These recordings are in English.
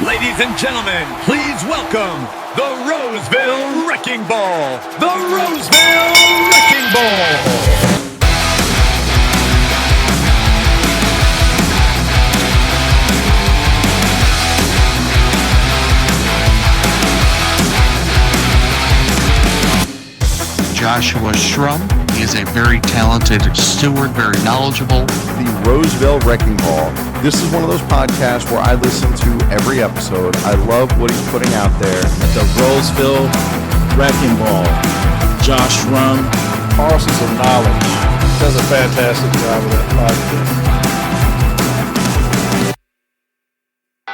Ladies and gentlemen, please welcome the Roseville Wrecking Ball. The Roseville Wrecking Ball. Joshua Shrum. He is a very talented steward, very knowledgeable. The Roseville Wrecking Ball. This is one of those podcasts where I listen to every episode. I love what he's putting out there. The Roseville Wrecking Ball. Josh Shrum. Parcels of knowledge. Does a fantastic job with that podcast.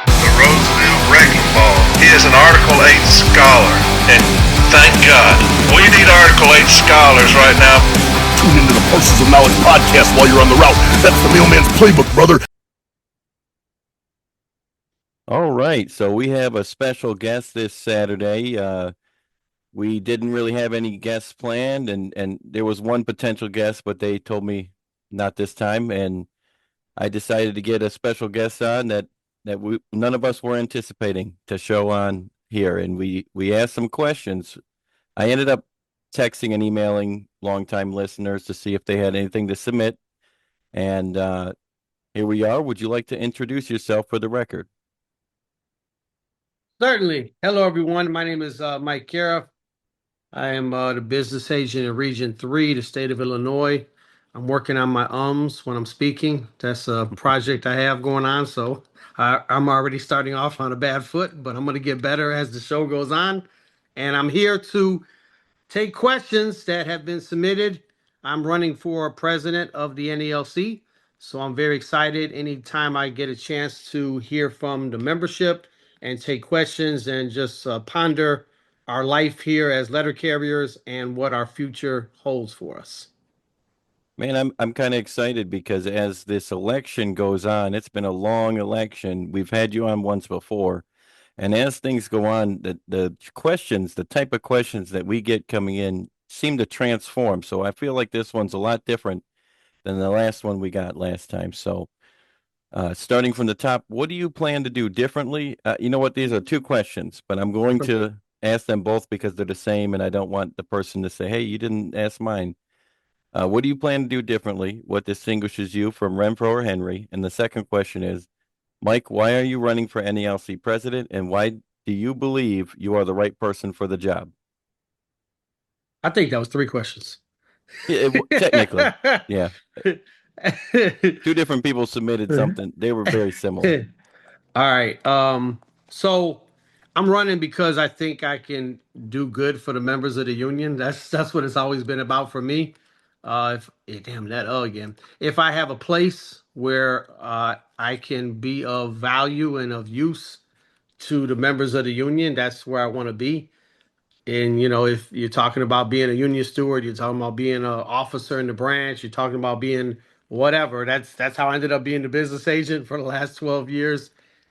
The Roseville Wrecking Ball. He is an Article 8 scholar, and thank God. We need Article 8 scholars right now. Tune into the Parcels of Knowledge podcast while you're on the route. That's the mailman's playbook, brother. All right, so we have a special guest this Saturday. We didn't really have any guests planned, and there was one potential guest, but they told me not this time, and I decided to get a special guest on that none of us were anticipating to show on here, and we asked some questions. I ended up texting and emailing longtime listeners to see if they had anything to submit, and here we are. Would you like to introduce yourself for the record? Certainly. Hello, everyone. My name is Mike Caref. I am the business agent in Region 3, the state of Illinois. I'm working on my ums when I'm speaking. That's a project I have going on, so I'm already starting off on a bad foot, but I'm going to get better as the show goes on. And I'm here to take questions that have been submitted. I'm running for president of the NELC, so I'm very excited anytime I get a chance to hear from the membership and take questions and just ponder our life here as letter carriers and what our future holds for us. Man, I'm kind of excited because as this election goes on, it's been a long election. We've had you on once before. And as things go on, the questions, the type of questions that we get coming in seem to transform. So I feel like this one's a lot different than the last one we got last time. So starting from the top, what do you plan to do differently? You know what? These are two questions, but I'm going to ask them both because they're the same, and I don't want the person to say, hey, you didn't ask mine. What do you plan to do differently? What distinguishes you from Renfro or Henry? And the second question is, Mike, why are you running for NELC president, and why do you believe you are the right person for the job? I think that was three questions. Technically, yeah. Two different people submitted something. They were very similar. All right. So I'm running because I think I can do good for the members of the union. That's what it's always been about for me. If I have a place where I can be of value and of use to the members of the union, that's where I want to be. And, if you're talking about being a union steward, you're talking about being an officer in the branch, you're talking about being whatever. That's how I ended up being the business agent for the last 12 years.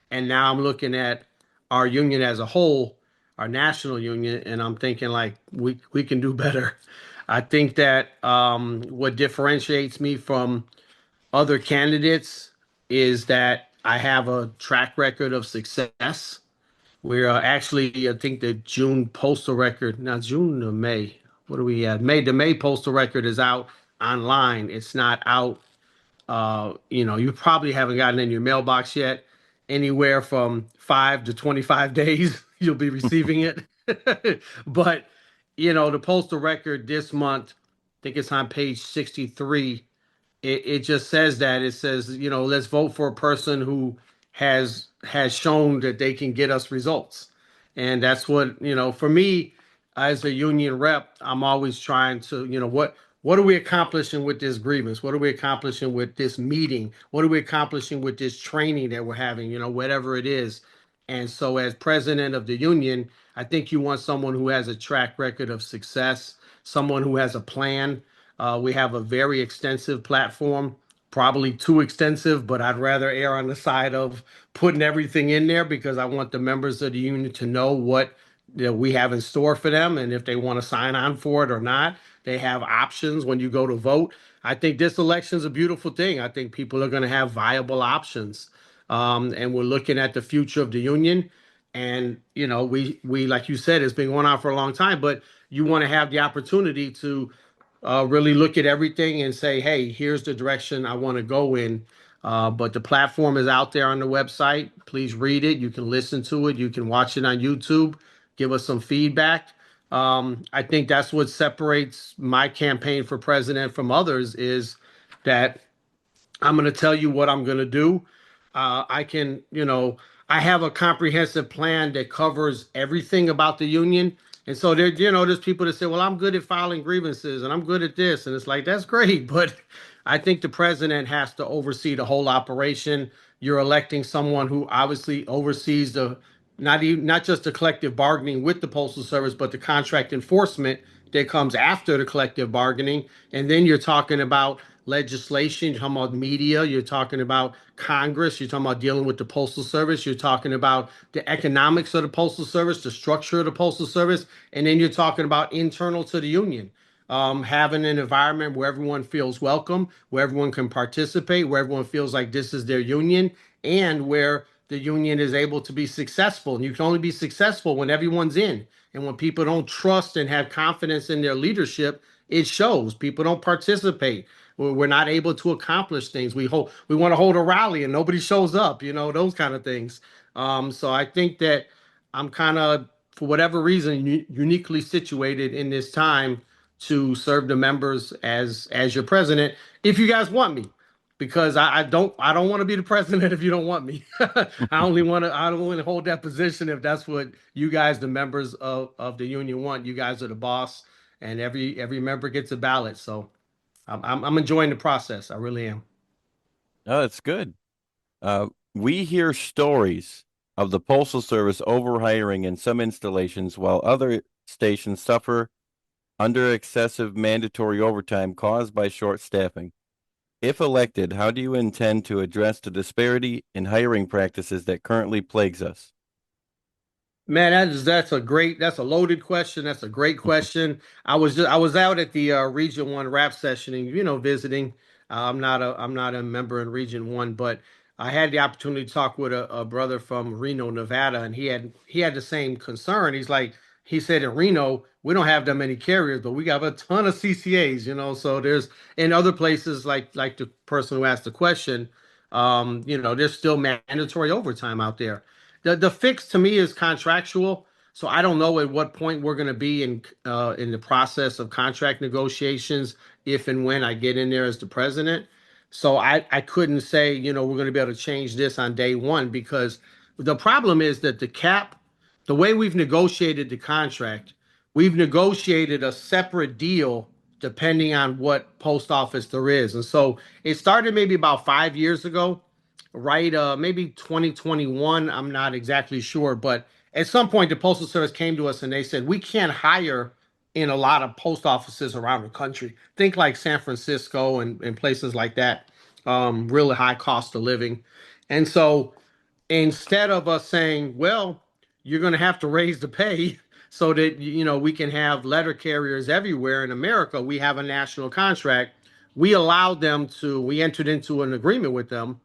And now I'm looking at our union as a whole, our national union, and I'm thinking like we can do better. I think that what differentiates me from other candidates is that I have a track record of success. We're actually, I think the June postal record, not June or May. What do we have? The May postal record is out online. It's not out. You probably haven't gotten in your mailbox yet. Anywhere from 5 to 25 days, you'll be receiving it. But, the postal record this month, I think it's on page 63. It just says that. It says, let's vote for a person who has shown that they can get us results. And that's what, for me as a union rep, I'm always trying to, what are we accomplishing with this grievance? What are we accomplishing with this meeting? What are we accomplishing with this training that we're having, whatever it is. And so as president of the union, I think you want someone who has a track record of success, someone who has a plan. We have a very extensive platform, probably too extensive, but I'd rather err on the side of putting everything in there because I want the members of the union to know what we have in store for them. And if they want to sign on for it or not, they have options when you go to vote. I think this election is a beautiful thing. I think people are going to have viable options. and we're looking at the future of the union. And we like you said, it's been going on for a long time, but you want to have the opportunity to really look at everything and say, hey, here's the direction I want to go in. But the platform is out there on the website. Please read it. You can listen to it. You can watch it on YouTube. Give us some feedback. I think that's what separates my campaign for president from others is that I'm going to tell you what I'm going to do. I have a comprehensive plan that covers everything about the union. And so there's people that say, well, I'm good at filing grievances and I'm good at this. And it's like, that's great. But I think the president has to oversee the whole operation. You're electing someone who obviously oversees not just the collective bargaining with the Postal Service, but the contract enforcement that comes after the collective bargaining. And then you're talking about legislation, you're talking about media, you're talking about Congress, you're talking about dealing with the Postal Service, you're talking about the economics of the Postal Service, the structure of the Postal Service, and then you're talking about internal to the union. Having an environment where everyone feels welcome, where everyone can participate, where everyone feels like this is their union, and where the union is able to be successful. And you can only be successful when everyone's in. And when people don't trust and have confidence in their leadership, it shows. People don't participate. We're not able to accomplish things. We want to hold a rally and nobody shows up, those kind of things. So I think that I'm kind of, for whatever reason, uniquely situated in this time to serve the members as your president, if you guys want me, because I don't want to be the president if you don't want me. I don't want to hold that position if that's what you guys, the members of the union, want. You guys are the boss, and every member gets a ballot. So I'm enjoying the process. I really am. Oh, that's good. We hear stories of the Postal Service overhiring in some installations while other stations suffer under excessive mandatory overtime caused by short staffing. If elected, how do you intend to address the disparity in hiring practices that currently plagues us? Man, that's a loaded question. That's a great question. I was out at the Region One rap session and visiting. I'm not a member in Region One, but I had the opportunity to talk with a brother from Reno, Nevada, and he had the same concern. He said in Reno we don't have that many carriers, but we got a ton of CCAs. So there's in other places like the person who asked the question, there's still mandatory overtime out there. The fix to me is contractual. So I don't know at what point we're going to be in the process of contract negotiations if and when I get in there as the president. So I couldn't say, we're going to be able to change this on day one because the problem is that the way we've negotiated the contract, we've negotiated a separate deal depending on what post office there is. And so it started maybe about 5 years ago, right? Maybe 2021. I'm not exactly sure, but at some point the Postal Service came to us and they said we can't hire in a lot of post offices around the country. Think like San Francisco and places like that. Really high cost of living, and so instead of us saying, well, you're going to have to raise the pay so that we can have letter carriers everywhere in America, we have a national contract. We entered into an agreement with them,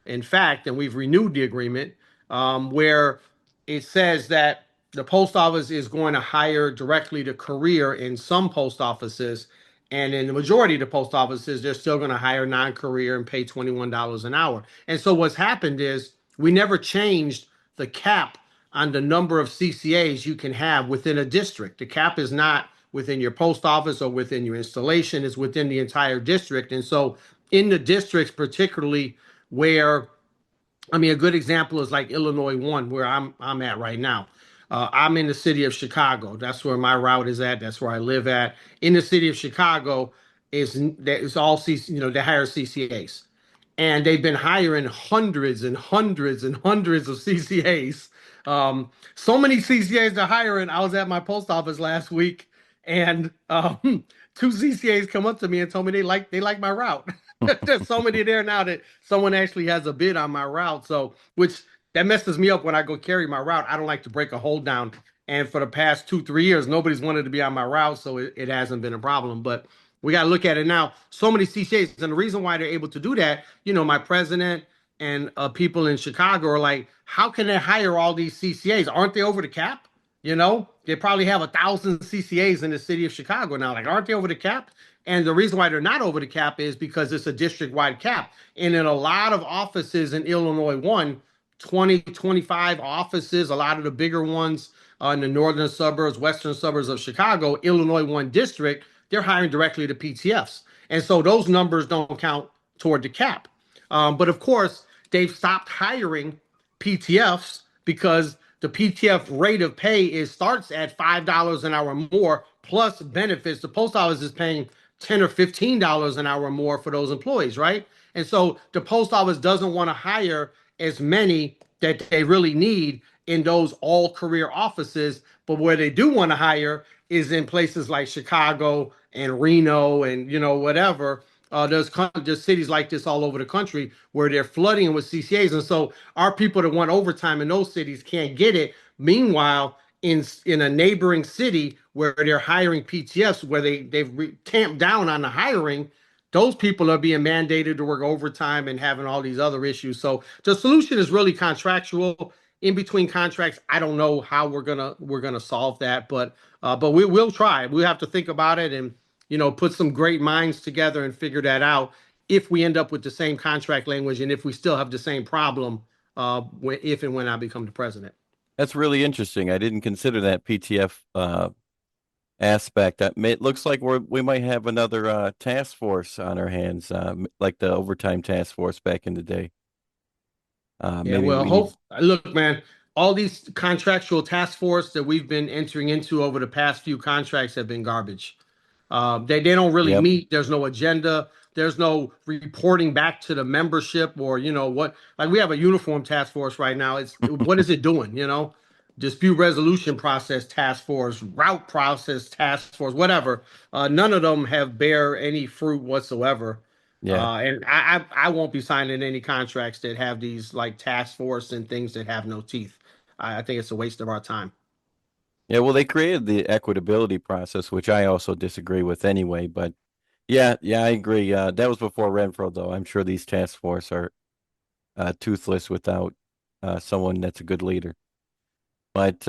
in fact, and we've renewed the agreement, where it says that the post office is going to hire directly to career in some post offices, and in the majority of the post offices they're still going to hire non-career and pay $21 an hour. And so what's happened is we never changed the cap on the number of CCAs you can have within a district. The cap is not within your post office or within your installation, it's within the entire district. And so in the districts, particularly where, a good example is like Illinois 1, where I'm at right now. I'm in the city of Chicago. That's where my route is at. That's where I live at. In the city of Chicago is all they hire CCAs, and they've been hiring hundreds and hundreds and hundreds of CCAs. So many CCAs they're hiring. I was at my post office last week, and two CCAs come up to me and told me they like my route. There's so many there now that someone actually has a bid on my route. So, which that messes me up when I go carry my route. I don't like to break a hold down. And for the past 2-3 years, nobody's wanted to be on my route, so it hasn't been a problem. But we got to look at it now. So many CCAs, and the reason why they're able to do that, my president and people in Chicago are like, how can they hire all these CCAs? Aren't they over the cap? You know, they probably have 1,000 CCAs in the city of Chicago now. Like, aren't they over the cap? And the reason why they're not over the cap is because it's a district-wide cap. And in a lot of offices in Illinois, 20, 25 offices, a lot of the bigger ones in the northern suburbs, western suburbs of Chicago, Illinois 1 district, they're hiring directly to PTFs. And so those numbers don't count toward the cap. But of course, they've stopped hiring PTFs because the PTF rate of pay starts at $5 an hour more plus benefits. The post office is paying $10 or $15 an hour more for those employees, right? And so the post office doesn't want to hire as many that they really need in those all career offices. But where they do want to hire is in places like Chicago and Reno and, you know, whatever. There's cities like this all over the country where they're flooding with CCAs. And so our people that want overtime in those cities can't get it. Meanwhile, in a neighboring city where they're hiring PTFs, where they've tamped down on the hiring, those people are being mandated to work overtime and having all these other issues. So the solution is really contractual. In between contracts, I don't know how we're gonna solve that, but we will try. We have to think about it and, you know, put some great minds together and figure that out. If we end up with the same contract language and if we still have the same problem, if and when I become the president. That's really interesting. I didn't consider that PTF aspect. It looks like we might have another task force on our hands, like the overtime task force back in the day. Yeah, well, look, man, all these contractual task force that we've been entering into over the past few contracts have been garbage. They don't really meet. There's no agenda. There's no reporting back to the membership or, you know, what, like we have a uniform task force right now. What is it doing? You know, dispute resolution process task force, route process task force, whatever. None of them have bear any fruit whatsoever. Yeah. And I won't be signing any contracts that have these like task force and things that have no teeth. I think it's a waste of our time. Yeah, well, they created the equitability process, which I also disagree with anyway. But yeah, I agree. That was before Renfro, though. I'm sure these task force are toothless without someone that's a good leader. But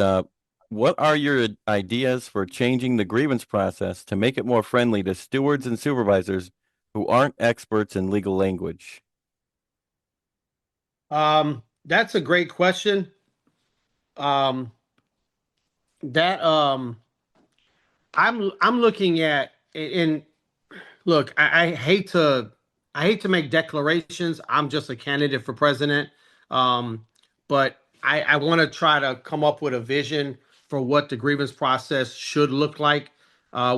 what are your ideas for changing the grievance process to make it more friendly to stewards and supervisors who aren't experts in legal language? That's a great question. I'm looking at, and look, I hate to make declarations. I'm just a candidate for president. But I want to try to come up with a vision for what the grievance process should look like.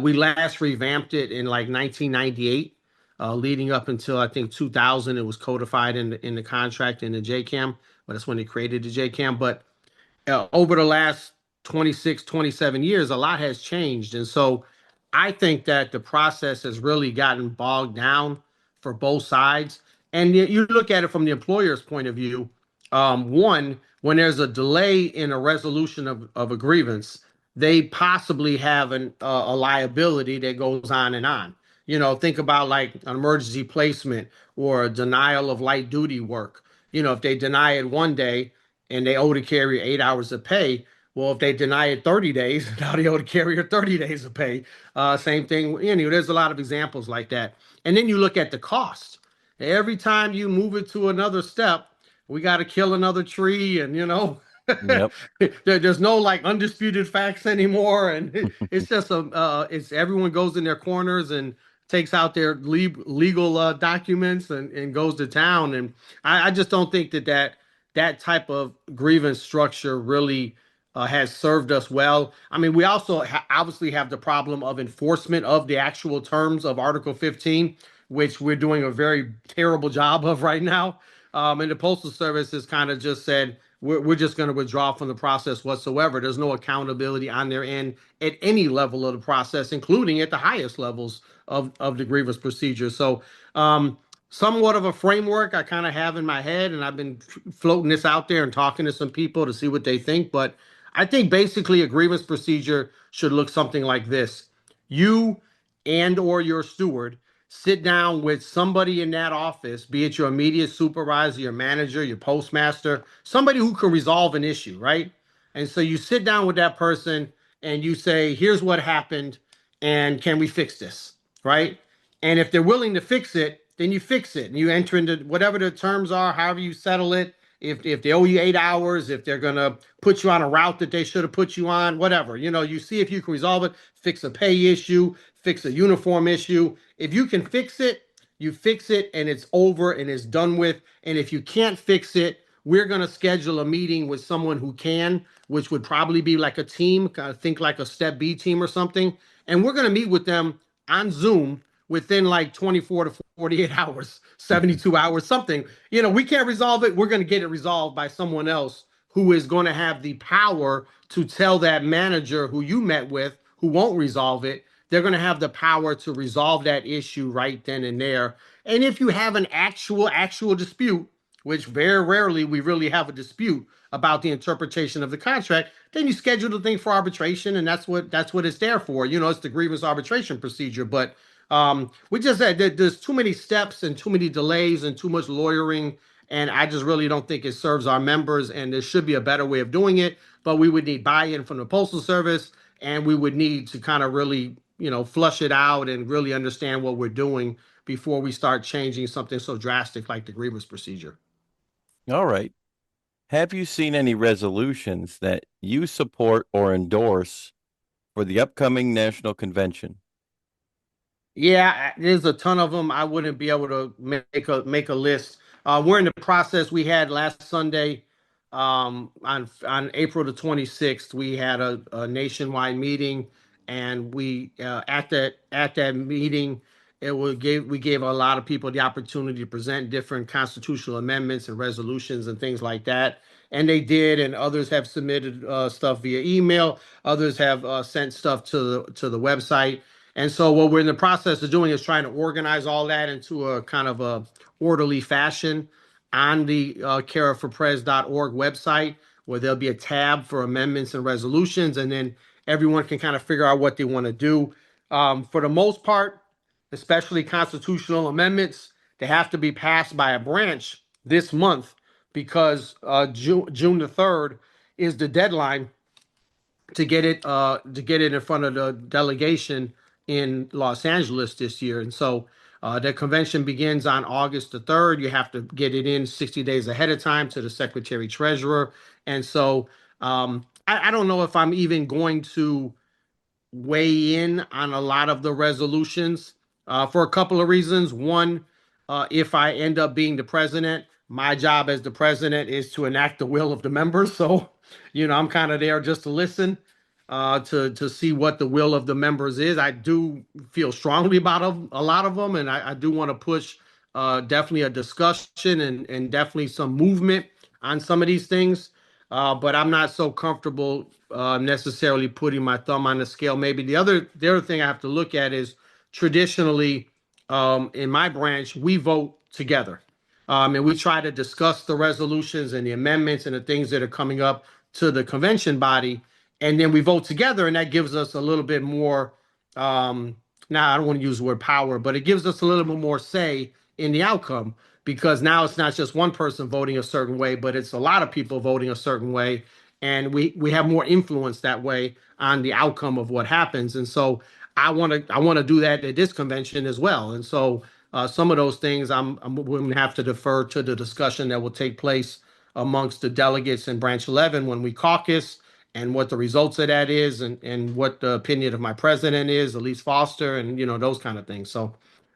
We last revamped it in like 1998, leading up until I think 2000. It was codified in the contract in the JCAM, but that's when they created the JCAM. But over the last 26, 27 years, a lot has changed. And so I think that the process has really gotten bogged down for both sides. And you look at it from the employer's point of view. One, when there's a delay in a resolution of a grievance, they possibly have a liability that goes on and on. You know, think about like an emergency placement or a denial of light duty work. You know, if they deny it one day and they owe the carrier 8 hours of pay, well, if they deny it 30 days, now they owe the carrier 30 days of pay. Same thing. You know, there's a lot of examples like that. And then you look at the cost. Every time you move it to another step, we got to kill another tree, and you know, Yep. there's no like undisputed facts anymore, and it's just it's everyone goes in their corners and takes out their legal documents and goes to town. And I just don't think that type of grievance structure really has served us well. I mean, we also obviously have the problem of enforcement of the actual terms of Article 15, which we're doing a very terrible job of right now. And the Postal Service has kind of just said, we're just going to withdraw from the process whatsoever. There's no accountability on their end at any level of the process, including at the highest levels of the grievance procedure. So somewhat of a framework I kind of have in my head, and I've been floating this out there and talking to some people to see what they think. But I think basically a grievance procedure should look something like this. You and or your steward sit down with somebody in that office, be it your immediate supervisor, your manager, your postmaster, somebody who can resolve an issue, right? And so you sit down with that person and you say, here's what happened, and can we fix this, right? And if they're willing to fix it, then you fix it and you enter into whatever the terms are, however you settle it. If they owe you 8 hours, if they're gonna put you on a route that they should have put you on, whatever, you see if you can resolve it, fix a pay issue, fix a uniform issue. If you can fix it, you fix it and it's over and it's done with. And if you can't fix it, we're gonna schedule a meeting with someone who can, which would probably be like a team, kind of think like a Step B team or something. And we're gonna meet with them on Zoom within like 24 to 48 hours, 72 hours, something. We can't resolve it. We're going to get it resolved by someone else who is going to have the power to tell that manager who you met with, who won't resolve it, they're going to have the power to resolve that issue right then and there. And if you have an actual dispute, which very rarely we really have a dispute about the interpretation of the contract, then you schedule the thing for arbitration, and that's what it's there for. It's the grievance arbitration procedure. But we just said that there's too many steps and too many delays and too much lawyering, and I just really don't think it serves our members. And there should be a better way of doing it, but we would need buy-in from the Postal Service, and we would need to kind of really, flush it out and really understand what we're doing before we start changing something so drastic like the grievance procedure. All right. Have you seen any resolutions that you support or endorse for the upcoming national convention? Yeah, there's a ton of them. I wouldn't be able to make a list. We're in the process. We had last Sunday, on April the 26th, we had a nationwide meeting, and we at that meeting, we gave a lot of people the opportunity to present different constitutional amendments and resolutions and things like that, and they did. And others have submitted stuff via email. Others have sent stuff to the website. And so what we're in the process of doing is trying to organize all that into a kind of a orderly fashion on the careforprez.org website, where there'll be a tab for amendments and resolutions, and then everyone can kind of figure out what they want to do. For the most part, especially constitutional amendments, they have to be passed by a branch this month, because June the 3rd is the deadline to get it in front of the delegation in Los Angeles this year. And so the convention begins on August the 3rd. You have to get it in 60 days ahead of time to the Secretary Treasurer. And so I don't know if I'm even going to weigh in on a lot of the resolutions for a couple of reasons. One, if I end up being the president, my job as the president is to enact the will of the members. So, I'm kind of there just to listen, to see what the will of the members is. I do feel strongly about a lot of them, and I do want to push definitely a discussion and definitely some movement on some of these things. But I'm not so comfortable necessarily putting my thumb on the scale. Maybe the other thing I have to look at is, traditionally, in my branch, we vote together. And we try to discuss the resolutions and the amendments and the things that are coming up to the convention body. And then we vote together, and that gives us a little bit more, now I don't want to use the word power, but it gives us a little bit more say in the outcome, because now it's not just one person voting a certain way, but it's a lot of people voting a certain way. And we have more influence that way on the outcome of what happens. And so I want to do that at this convention as well. And so some of those things I'm going to have to defer to the discussion that will take place amongst the delegates in Branch 11 when we caucus, and what the results of that is, and what the opinion of my president is, Elise Foster, and those kind of things. So,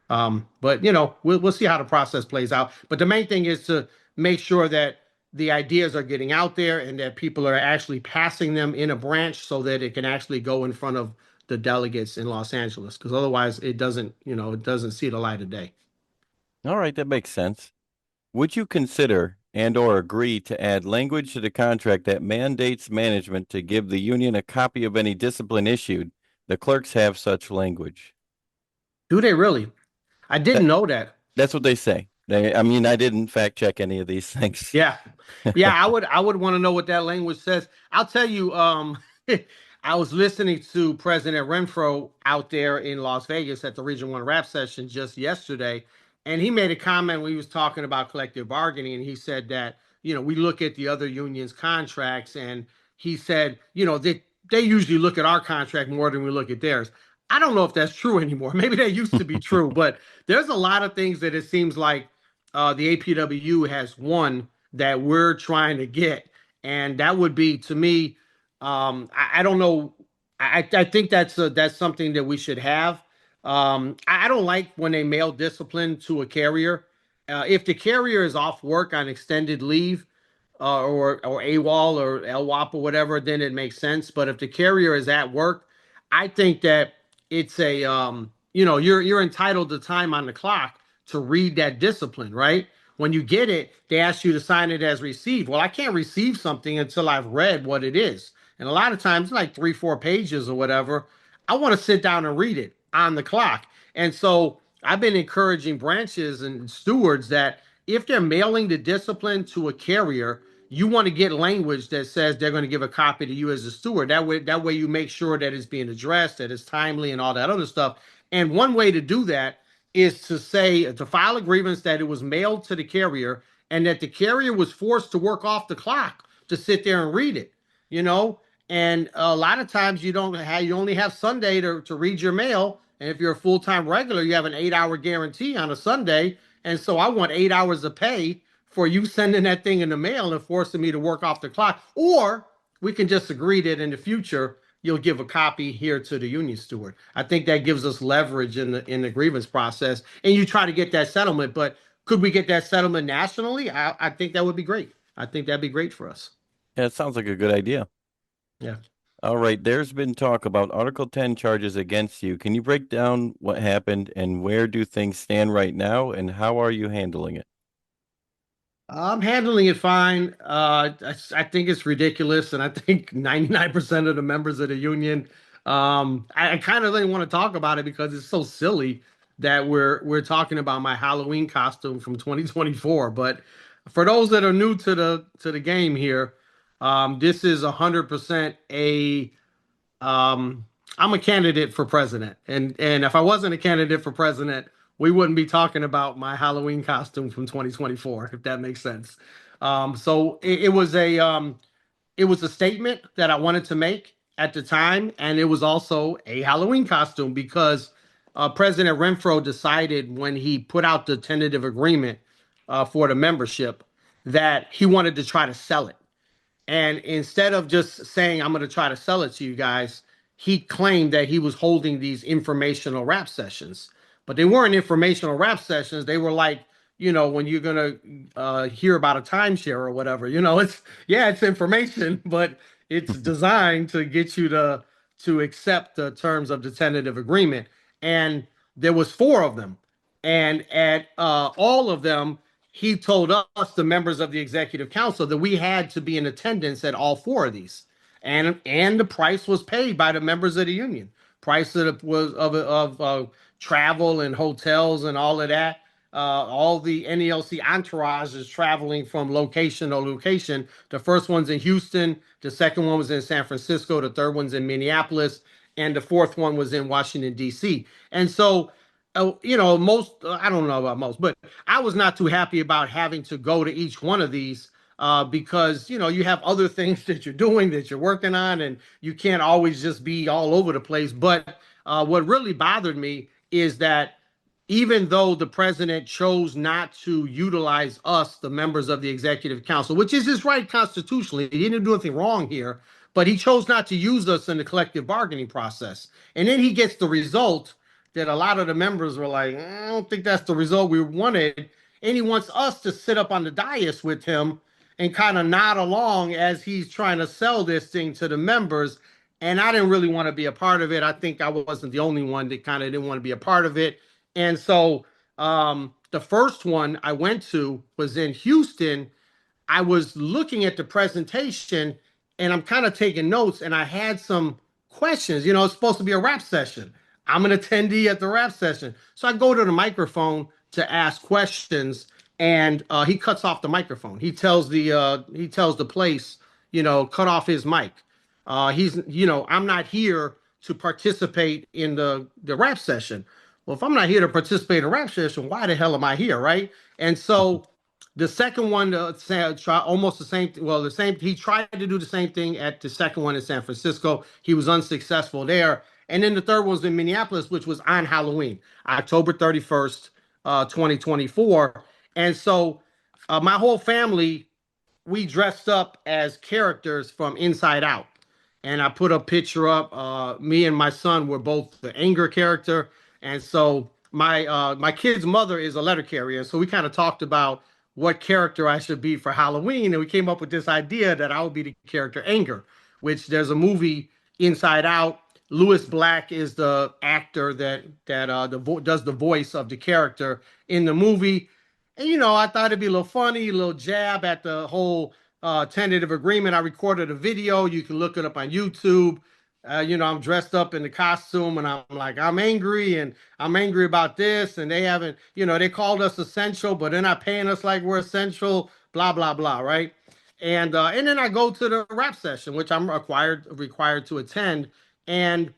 but we'll see how the process plays out. But the main thing is to make sure that the ideas are getting out there and that people are actually passing them in a branch, so that it can actually go in front of the delegates in Los Angeles, because otherwise it doesn't see the light of day. All right, that makes sense. Would you consider and or agree to add language to the contract that mandates management to give the union a copy of any discipline issued? The clerks have such language. Do they really? I didn't know that. That's what they say. I didn't fact check any of these things. Yeah. I would want to know what that language says. I'll tell you, I was listening to President Renfro out there in Las Vegas at the Region 1 rap session just yesterday, and he made a comment when he was talking about collective bargaining, and he said that, we look at the other unions' contracts, and he said, they usually look at our contract more than we look at theirs. I don't know if that's true anymore. Maybe that used to be true, but there's a lot of things that it seems like the APWU has won that we're trying to get. And that would be, to me, I don't know. I think that's something that we should have. I don't like when they mail discipline to a carrier. If the carrier is off work on extended leave, or AWOL or LWOP or whatever, then it makes sense. But if the carrier is at work, I think that it's you're entitled to time on the clock to read that discipline, right? When you get it, they ask you to sign it as received. Well, I can't receive something until I've read what it is. And a lot of times, like 3-4 pages or whatever, I want to sit down and read it on the clock. And so I've been encouraging branches and stewards that if they're mailing the discipline to a carrier, you want to get language that says they're going to give a copy to you as a steward. That way you make sure that it's being addressed, that it's timely, and all that other stuff. And one way to do that is to file a grievance that it was mailed to the carrier and that the carrier was forced to work off the clock to sit there and read it. You know, and a lot of times you only have Sunday to read your mail. And if you're a full-time regular, you have an 8-hour guarantee on a Sunday. And so I want 8 hours of pay for you sending that thing in the mail and forcing me to work off the clock. Or we can just agree that in the future, you'll give a copy here to the union steward. I think that gives us leverage in the grievance process. And you try to get that settlement. But could we get that settlement nationally? I think that would be great. I think that'd be great for us. Yeah, it sounds like a good idea. Yeah. All right. There's been talk about Article 10 charges against you. Can you break down what happened and where do things stand right now and how are you handling it? I'm handling it fine. I think it's ridiculous, and I think 99% of the members of the union. I kind of didn't want to talk about it because it's so silly that we're talking about my Halloween costume from 2024. But for those that are new to the game here, this is 100% I'm a candidate for president, and if I wasn't a candidate for president, we wouldn't be talking about my Halloween costume from 2024, if that makes sense. So it was a statement that I wanted to make at the time, and it was also a Halloween costume because President Renfro decided when he put out the tentative agreement for the membership that he wanted to try to sell it. And instead of just saying, I'm going to try to sell it to you guys, he claimed that he was holding these informational rap sessions. But they weren't informational rap sessions. They were like, when you're going to hear about a timeshare or whatever, it's information, but it's designed to get you to accept the terms of the tentative agreement. And there was 4 of them. And at all of them, he told us, the members of the executive council, that we had to be in attendance at all 4 of these, and the price was paid by the members of the union. Price of travel and hotels and all of that. All the NELC entourage is traveling from location to location. The first one's in Houston, the second one was in San Francisco, the third one's in Minneapolis, and the fourth one was in Washington, D.C. And so I don't know about most, but I was not too happy about having to go to each one of these because, you have other things that you're doing, that you're working on, and you can't always just be all over the place. But what really bothered me is that even though the president chose not to utilize us, the members of the executive council, which is his right constitutionally, he didn't do anything wrong here, but he chose not to use us in the collective bargaining process. And then he gets the result that a lot of the members were like, I don't think that's the result we wanted. And he wants us to sit up on the dais with him and kind of nod along as he's trying to sell this thing to the members. And I didn't really want to be a part of it. I think I wasn't the only one that kind of didn't want to be a part of it. And so the first one I went to was in Houston. I was looking at the presentation and I'm kind of taking notes, and I had some questions. It's supposed to be a rap session. I'm an attendee at the rap session. So I go to the microphone to ask questions, and he cuts off the microphone. He tells the place, cut off his mic. I'm not here to participate in the rap session. Well, if I'm not here to participate in a rap session, why the hell am I here, right? And so the second one, try almost the same. Well, the same. He tried to do the same thing at the second one in San Francisco. He was unsuccessful there. And then the third one was in Minneapolis, which was on Halloween, October 31st, 2024. And so my whole family, we dressed up as characters from Inside Out. And I put a picture up. Me and my son were both the anger character. And so my kid's mother is a letter carrier. So we kind of talked about what character I should be for Halloween. And we came up with this idea that I would be the character Anger, which there's a movie Inside Out. Lewis Black is the actor that does the voice of the character in the movie. And I thought it'd be a little funny, a little jab at the whole tentative agreement. I recorded a video. You can look it up on YouTube. I'm dressed up in the costume and I'm like, I'm angry and I'm angry about this. And they haven't, they called us essential, but they're not paying us like we're essential, blah, blah, blah. Right. And then I go to the rap session, which I'm required to attend. And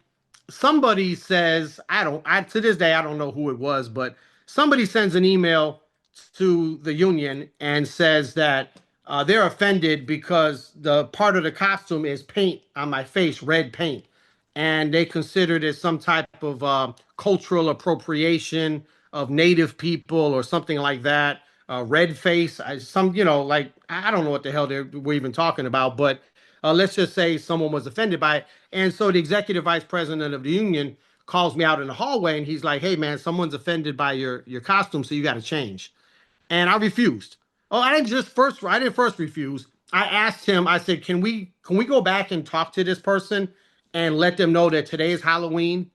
somebody says, to this day, I don't know who it was, but somebody sends an email to the union and says that they're offended because the part of the costume is paint on my face, red paint. And they consider it as some type of cultural appropriation of native people or something like that. Red face, I don't know what the hell we're even talking about, but let's just say someone was offended by it. And so the executive vice president of the union calls me out in the hallway and he's like, hey man, someone's offended by your costume, so you got to change. And I refused. Oh, I didn't first refuse. I asked him, I said, can we go back and talk to this person and let them know that today is Halloween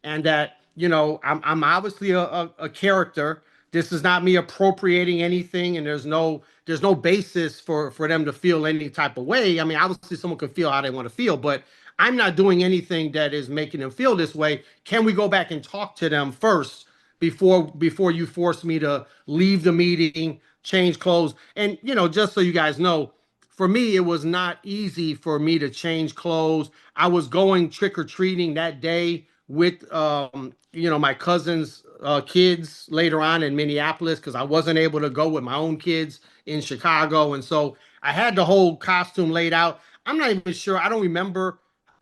and that, I'm obviously a character. This is not me appropriating anything, and there's no basis for them to feel any type of way. I mean, obviously someone can feel how they want to feel, but I'm not doing anything that is making them feel this way. Can we go back and talk to them first before you force me to leave the meeting, change clothes? And just so you guys know, for me, it was not easy for me to change clothes. I was going trick-or-treating that day with my cousin's kids later on in Minneapolis because I wasn't able to go with my own kids in Chicago. And so I had the whole costume laid out. I'm not even sure. I don't remember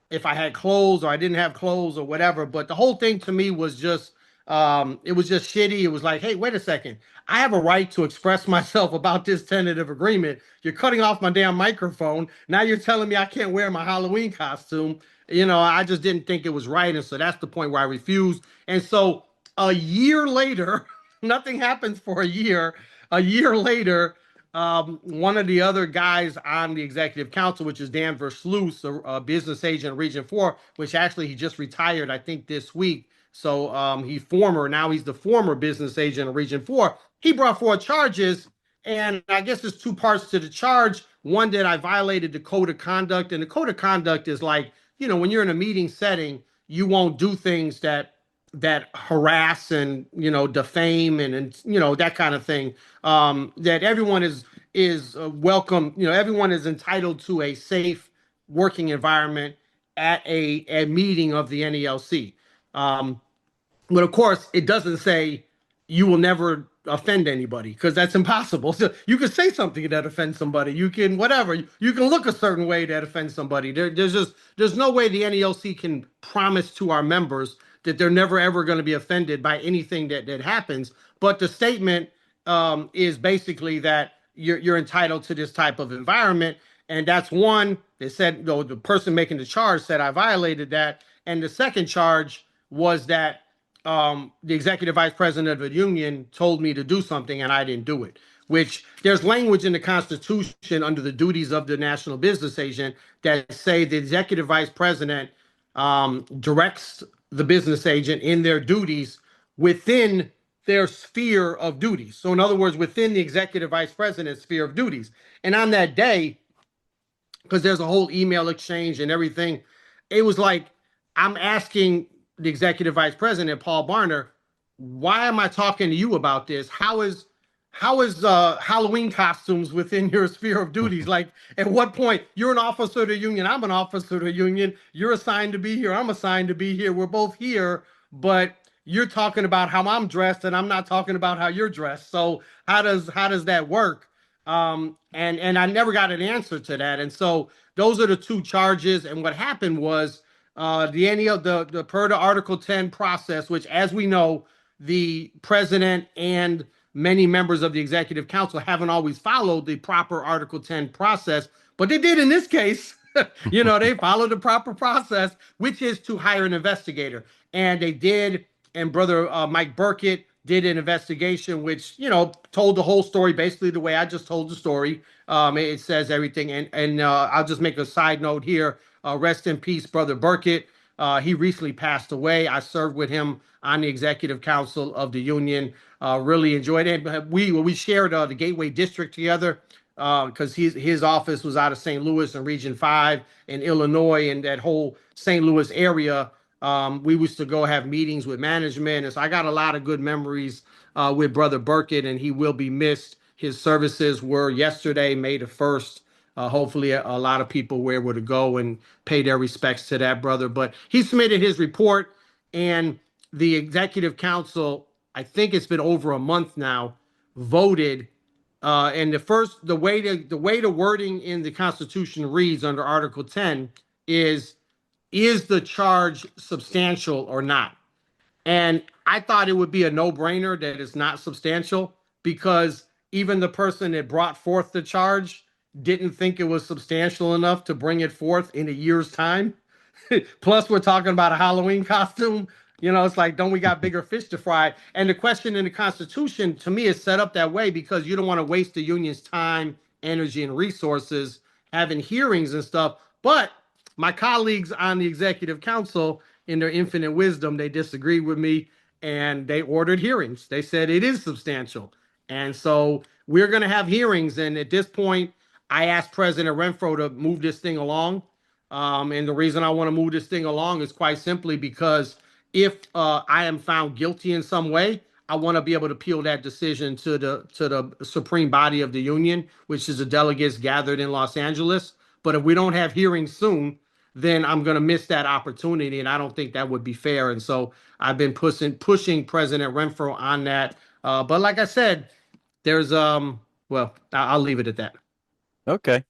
if I had clothes or I didn't have clothes or whatever. But the whole thing to me was just it was just shitty. It was like, hey, wait a second. I have a right to express myself about this tentative agreement. You're cutting off my damn microphone. Now you're telling me I can't wear my Halloween costume. I just didn't think it was right. And so that's the point where I refused. And so a year later, nothing happens for a year. A year later, one of the other guys on the executive council, which is Dan Versluis, a business agent in Region 4, which actually he just retired, I think, this week. So now he's the former business agent of Region 4. He brought forward charges, and I guess there's two parts to the charge. One, that I violated the code of conduct, and the code of conduct is like, when you're in a meeting setting, you won't do things that harass and defame and that kind of thing. That everyone is welcome. Everyone is entitled to a safe working environment at a meeting of the NELC. But of course, it doesn't say you will never offend anybody because that's impossible. So you can say something that offends somebody. You can whatever. You can look a certain way that offends somebody. There's no way the NELC can promise to our members that they're never ever going to be offended by anything that happens. But the statement is basically that you're entitled to this type of environment, and that's one. They said, though, the person making the charge said I violated that, and the second charge was that the executive vice president of the union told me to do something and I didn't do it, which there's language in the Constitution under the duties of the national business agent that say the executive vice president directs the business agent in their duties within their sphere of duties. So in other words, within the executive vice president's sphere of duties. And on that day, because there's a whole email exchange and everything, it was like, I'm asking the executive vice president, Paul Barner, why am I talking to you about this? How is how is Halloween costumes within your sphere of duties? Like, at what point you're an officer of the union, I'm an officer of the union, you're assigned to be here, I'm assigned to be here, we're both here, but you're talking about how I'm dressed and I'm not talking about how you're dressed. So how does that work? And I never got an answer to that. And so those are the two charges. And what happened was the per the Article 10 process, which, as we know, the president and many members of the executive council haven't always followed the proper Article 10 process, but they did in this case. They followed the proper process, which is to hire an investigator. And they did. And Brother Mike Burkett did an investigation, which, told the whole story basically the way I just told the story. It says everything. And I'll just make a side note here. Rest in peace, Brother Burkett. He recently passed away. I served with him on the executive council of the union. Really enjoyed it. We shared the Gateway District together because his office was out of St. Louis and Region 5 in Illinois, and that whole St. Louis area. We used to go have meetings with management. And so I got a lot of good memories with Brother Burkett, and he will be missed. His services were yesterday, May the 1st. Hopefully a lot of people were able to go and pay their respects to that brother. But he submitted his report, and the executive council, I think it's been over a month now, voted. And the way the wording in the Constitution reads under Article 10 is the charge substantial or not? And I thought it would be a no-brainer that it's not substantial, because even the person that brought forth the charge didn't think it was substantial enough to bring it forth in a year's time. Plus, we're talking about a Halloween costume. It's like, don't we got bigger fish to fry? And the question in the Constitution, to me, is set up that way because you don't want to waste the union's time, energy, and resources having hearings and stuff. But my colleagues on the executive council, in their infinite wisdom, they disagreed with me and they ordered hearings. They said it is substantial. And so we're going to have hearings. And at this point, I asked President Renfro to move this thing along. And the reason I want to move this thing along is quite simply because if I am found guilty in some way, I want to be able to appeal that decision to the supreme body of the union, which is the delegates gathered in Los Angeles. But if we don't have hearings soon, then I'm going to miss that opportunity, and I don't think that would be fair. And so I've been pushing President Renfro on that. But like I said, there's I'll leave it at that. Okay.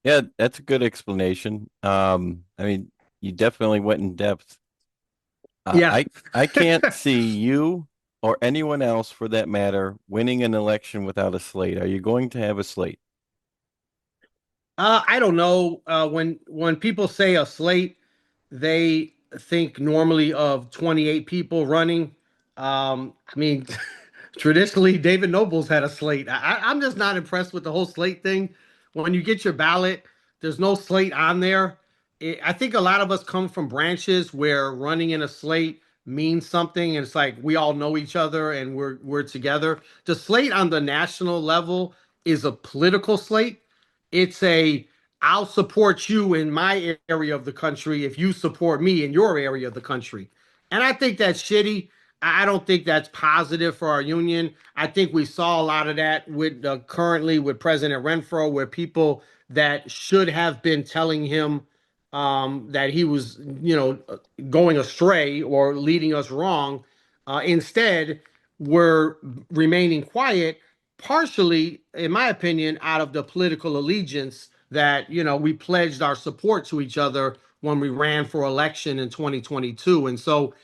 Yeah, that's a good explanation. I mean, you definitely went in depth. Yeah. I can't see you or anyone else, for that matter, winning an election without a slate. Are you going to have a slate? I don't know. When people say a slate, they think normally of 28 people running. I mean, traditionally, David Noble's had a slate. I'm just not impressed with the whole slate thing. When you get your ballot, there's no slate on there. I think a lot of us come from branches where running in a slate means something, and it's like we all know each other and we're together. The slate on the national level is a political slate. It's I'll support you in my area of the country if you support me in your area of the country. And I think that's shitty. I don't think that's positive for our union. I think we saw a lot of that with currently with President Renfro, where people that should have been telling him that he was, going astray or leading us wrong, instead were remaining quiet, partially, in my opinion, out of the political allegiance that, we pledged our support to each other when we ran for election in 2022. And so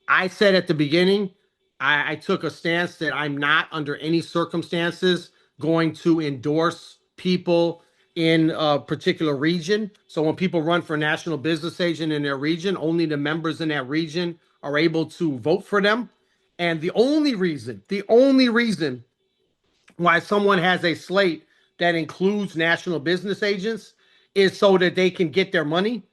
I said at the beginning, I took a stance that I'm not under any circumstances going to endorse people in a particular region. So when people run for national business agent in their region, only the members in that region are able to vote for them. And the only reason why someone has a slate that includes national business agents is so that they can get their money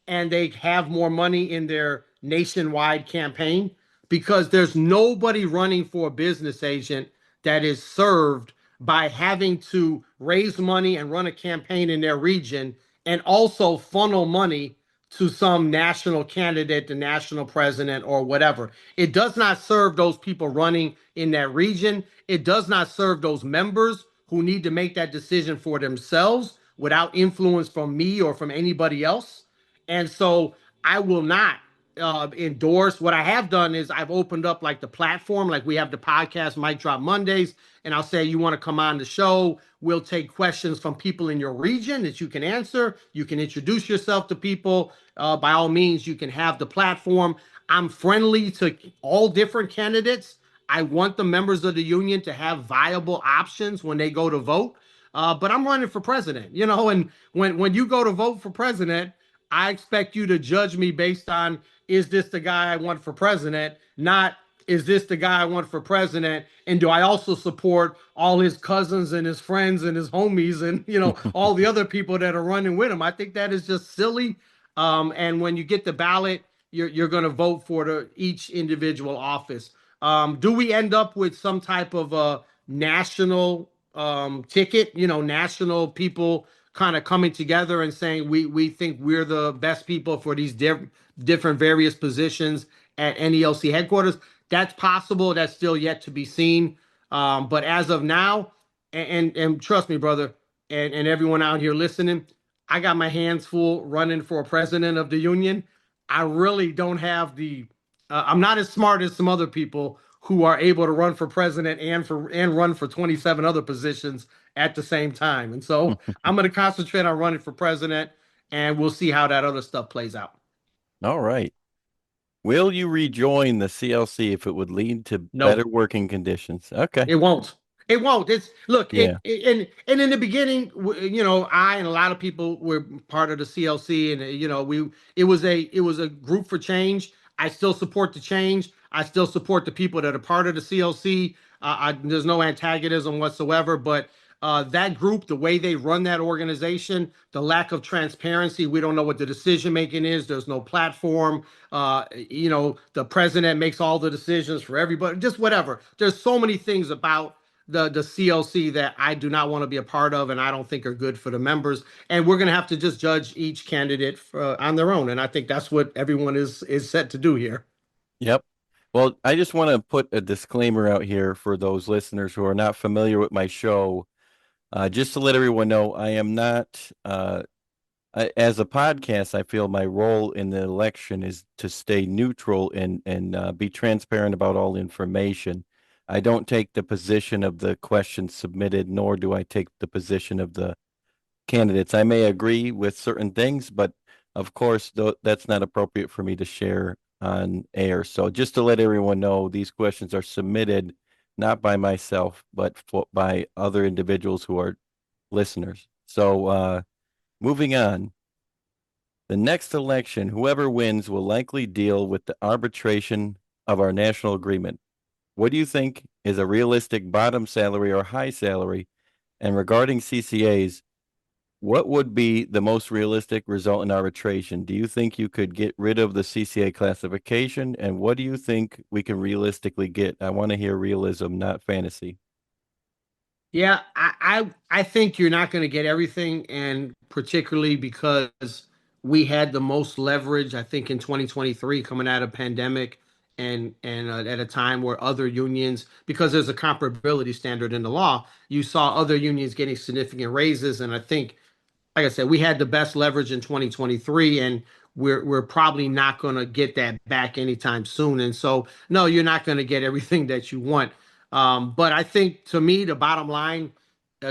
and they have more money in their nationwide campaign, because there's nobody running for a business agent that is served by having to raise money and run a campaign in their region and also funnel money to some national candidate, the national president, or whatever. It does not serve those people running in that region. It does not serve those members who need to make that decision for themselves without influence from me or from anybody else. And so I will not endorse. What I have done is I've opened up like the platform, like we have the podcast Mic Drop Mondays, and I'll say, you want to come on the show, we'll take questions from people in your region that you can answer. You can introduce yourself to people. By all means, you can have the platform. I'm friendly to all different candidates. I want the members of the union to have viable options when they go to vote. But I'm running for president, and when you go to vote for president, I expect you to judge me based on, is this the guy I want for president? Not, is this the guy I want for president? And do I also support all his cousins and his friends and his homies and, all the other people that are running with him? I think that is just silly. And when you get the ballot, you're going to vote for each individual office. Do we end up with some type of a national ticket, national people kind of coming together and saying we think we're the best people for these different various positions at NELC headquarters? That's possible. That's still yet to be seen. But as of now, and trust me, brother, and everyone out here listening, I got my hands full running for president of the union. I really don't have I'm not as smart as some other people who are able to run for president and run for 27 other positions at the same time. And so I'm going to concentrate on running for president, and we'll see how that other stuff plays out. All right. Will you rejoin the CLC if it would lead to better working conditions? Okay. It won't. It won't. It's look. Yeah. And in the beginning, I and a lot of people were part of the CLC, and it was a group for change. I still support the change. I still support the people that are part of the CLC. There's no antagonism whatsoever, but that group, the way they run that organization, the lack of transparency, we don't know what the decision making is. There's no platform. The president makes all the decisions for everybody, just whatever. There's so many things about the CLC that I do not want to be a part of, and I don't think are good for the members. And we're going to have to just judge each candidate on their own. And I think that's what everyone is set to do here. Yep. Well, I just want to put a disclaimer out here for those listeners who are not familiar with my show. Just to let everyone know, I am not, as a podcast, I feel my role in the election is to stay neutral and be transparent about all information. I don't take the position of the questions submitted, nor do I take the position of the candidates. I may agree with certain things, but of course, that's not appropriate for me to share on air. So just to let everyone know, these questions are submitted not by myself, but by other individuals who are listeners. So moving on. The next election, whoever wins will likely deal with the arbitration of our national agreement. What do you think is a realistic bottom salary or high salary? And regarding CCAs, what would be the most realistic result in arbitration? Do you think you could get rid of the CCA classification? And what do you think we can realistically get? I want to hear realism, not fantasy. Yeah, I think you're not going to get everything, and particularly because we had the most leverage, I think, in 2023 coming out of pandemic, and at a time where other unions, because there's a comparability standard in the law, you saw other unions getting significant raises, and I think, like I said, we had the best leverage in 2023, and we're probably not going to get that back anytime soon. And so, no, you're not going to get everything that you want. But I think, to me, the bottom line,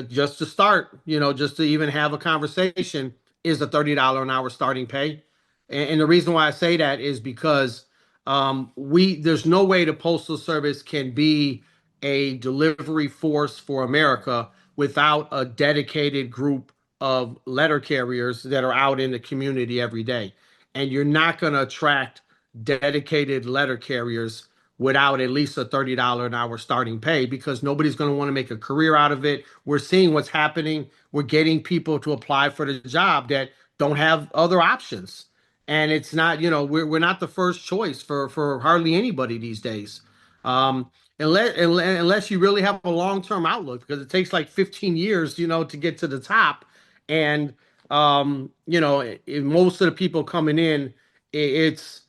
just to start, just to even have a conversation, is a $30 an hour starting pay. And the reason why I say that is because there's no way the Postal Service can be a delivery force for America without a dedicated group of letter carriers that are out in the community every day. And you're not going to attract dedicated letter carriers without at least a $30 an hour starting pay, because nobody's going to want to make a career out of it. We're seeing what's happening. We're getting people to apply for the job that don't have other options. And it's not, we're not the first choice for hardly anybody these days. Unless you really have a long-term outlook, because it takes like 15 years, to get to the top. And most of the people coming in, it's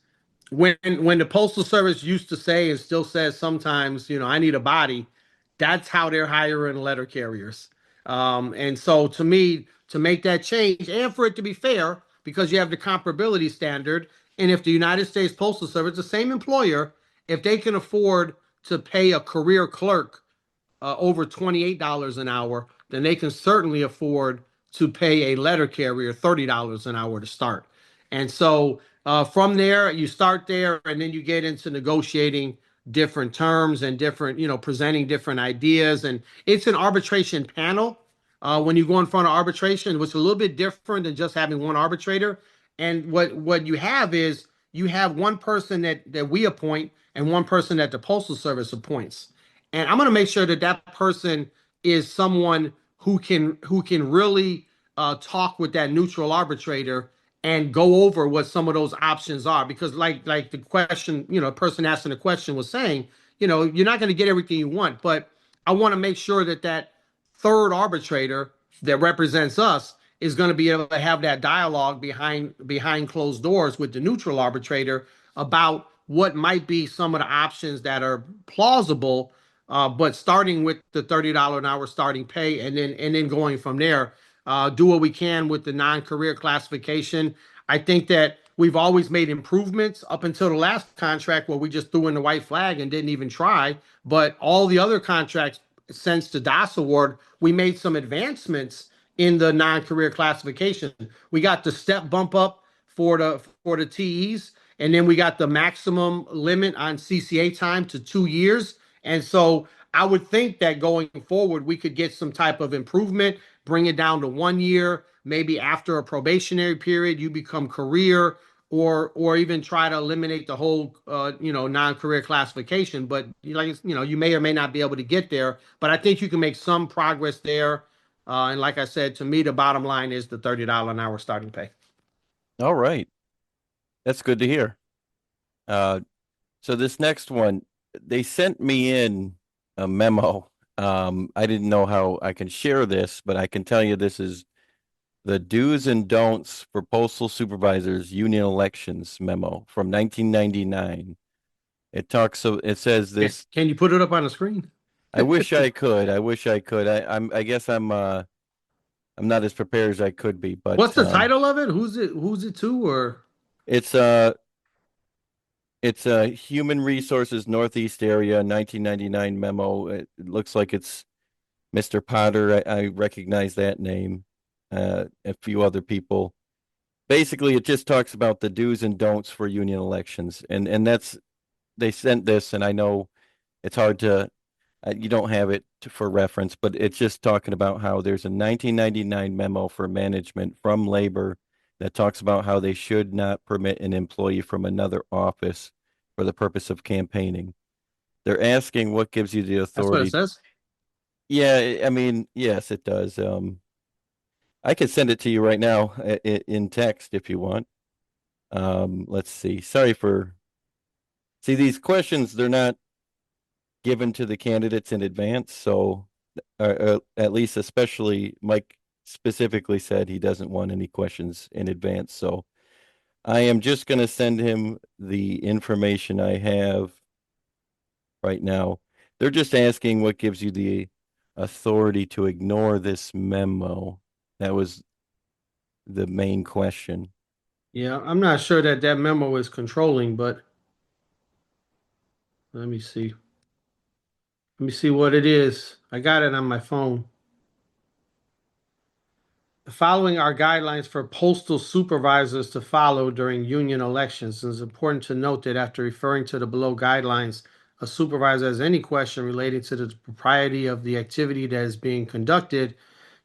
when the Postal Service used to say and still says sometimes, I need a body, that's how they're hiring letter carriers. And so to me, to make that change and for it to be fair, because you have the comparability standard, and if the United States Postal Service, the same employer, if they can afford to pay a career clerk over $28 an hour, then they can certainly afford to pay a letter carrier $30 an hour to start. And so from there, you start there, and then you get into negotiating different terms and different, presenting different ideas. And it's an arbitration panel when you go in front of arbitration, which is a little bit different than just having one arbitrator. And what you have is you have one person that we appoint and one person that the Postal Service appoints. And I'm going to make sure that that person is someone who can really talk with that neutral arbitrator and go over what some of those options are. Because like the question, the person asking the question was saying, you're not going to get everything you want, but I want to make sure that that third arbitrator that represents us is going to be able to have that dialogue behind closed doors with the neutral arbitrator about what might be some of the options that are plausible, but starting with the $30 an hour starting pay, and then going from there. Do what we can with the non-career classification. I think that we've always made improvements up until the last contract where we just threw in the white flag and didn't even try. But all the other contracts since the DAS award, we made some advancements in the non-career classification. We got the step bump up for the TEs, and then we got the maximum limit on CCA time to 2 years. And so I would think that going forward, we could get some type of improvement, bring it down to 1 year, maybe after a probationary period, you become career, or even try to eliminate the whole non-career classification. But you may or may not be able to get there, but I think you can make some progress there. And like I said, to me, the bottom line is the $30 an hour starting pay. All right. That's good to hear. So this next one, they sent me in a memo. I didn't know how I can share this, but I can tell you this is the do's and don'ts for postal supervisors union elections memo from 1999. It says this. Can you put it up on the screen? I wish I could. I guess I'm not as prepared as I could be, but what's the title of it? Who's it to? Or it's a Human Resources Northeast Area 1999 memo. It looks like it's Mr. Potter. I recognize that name. A few other people. Basically, it just talks about the do's and don'ts for union elections, and that's they sent this, and I know it's hard to you don't have it for reference, but it's just talking about how there's a 1999 memo for management from labor that talks about how they should not permit an employee from another office for the purpose of campaigning. They're asking what gives you the authority. That's what it says? Yeah, I mean, yes, it does. I could send it to you right now in text if you want. Let's see. See, these questions, they're not given to the candidates in advance. So at least especially Mike specifically said he doesn't want any questions in advance. So I am just going to send him the information I have right now. They're just asking what gives you the authority to ignore this memo. That was the main question. Yeah, I'm not sure that memo is controlling, but let me see. Let me see what it is. I got it on my phone. The following are guidelines for postal supervisors to follow during union elections. It's important to note that after referring to the below guidelines, a supervisor has any question relating to the propriety of the activity that is being conducted,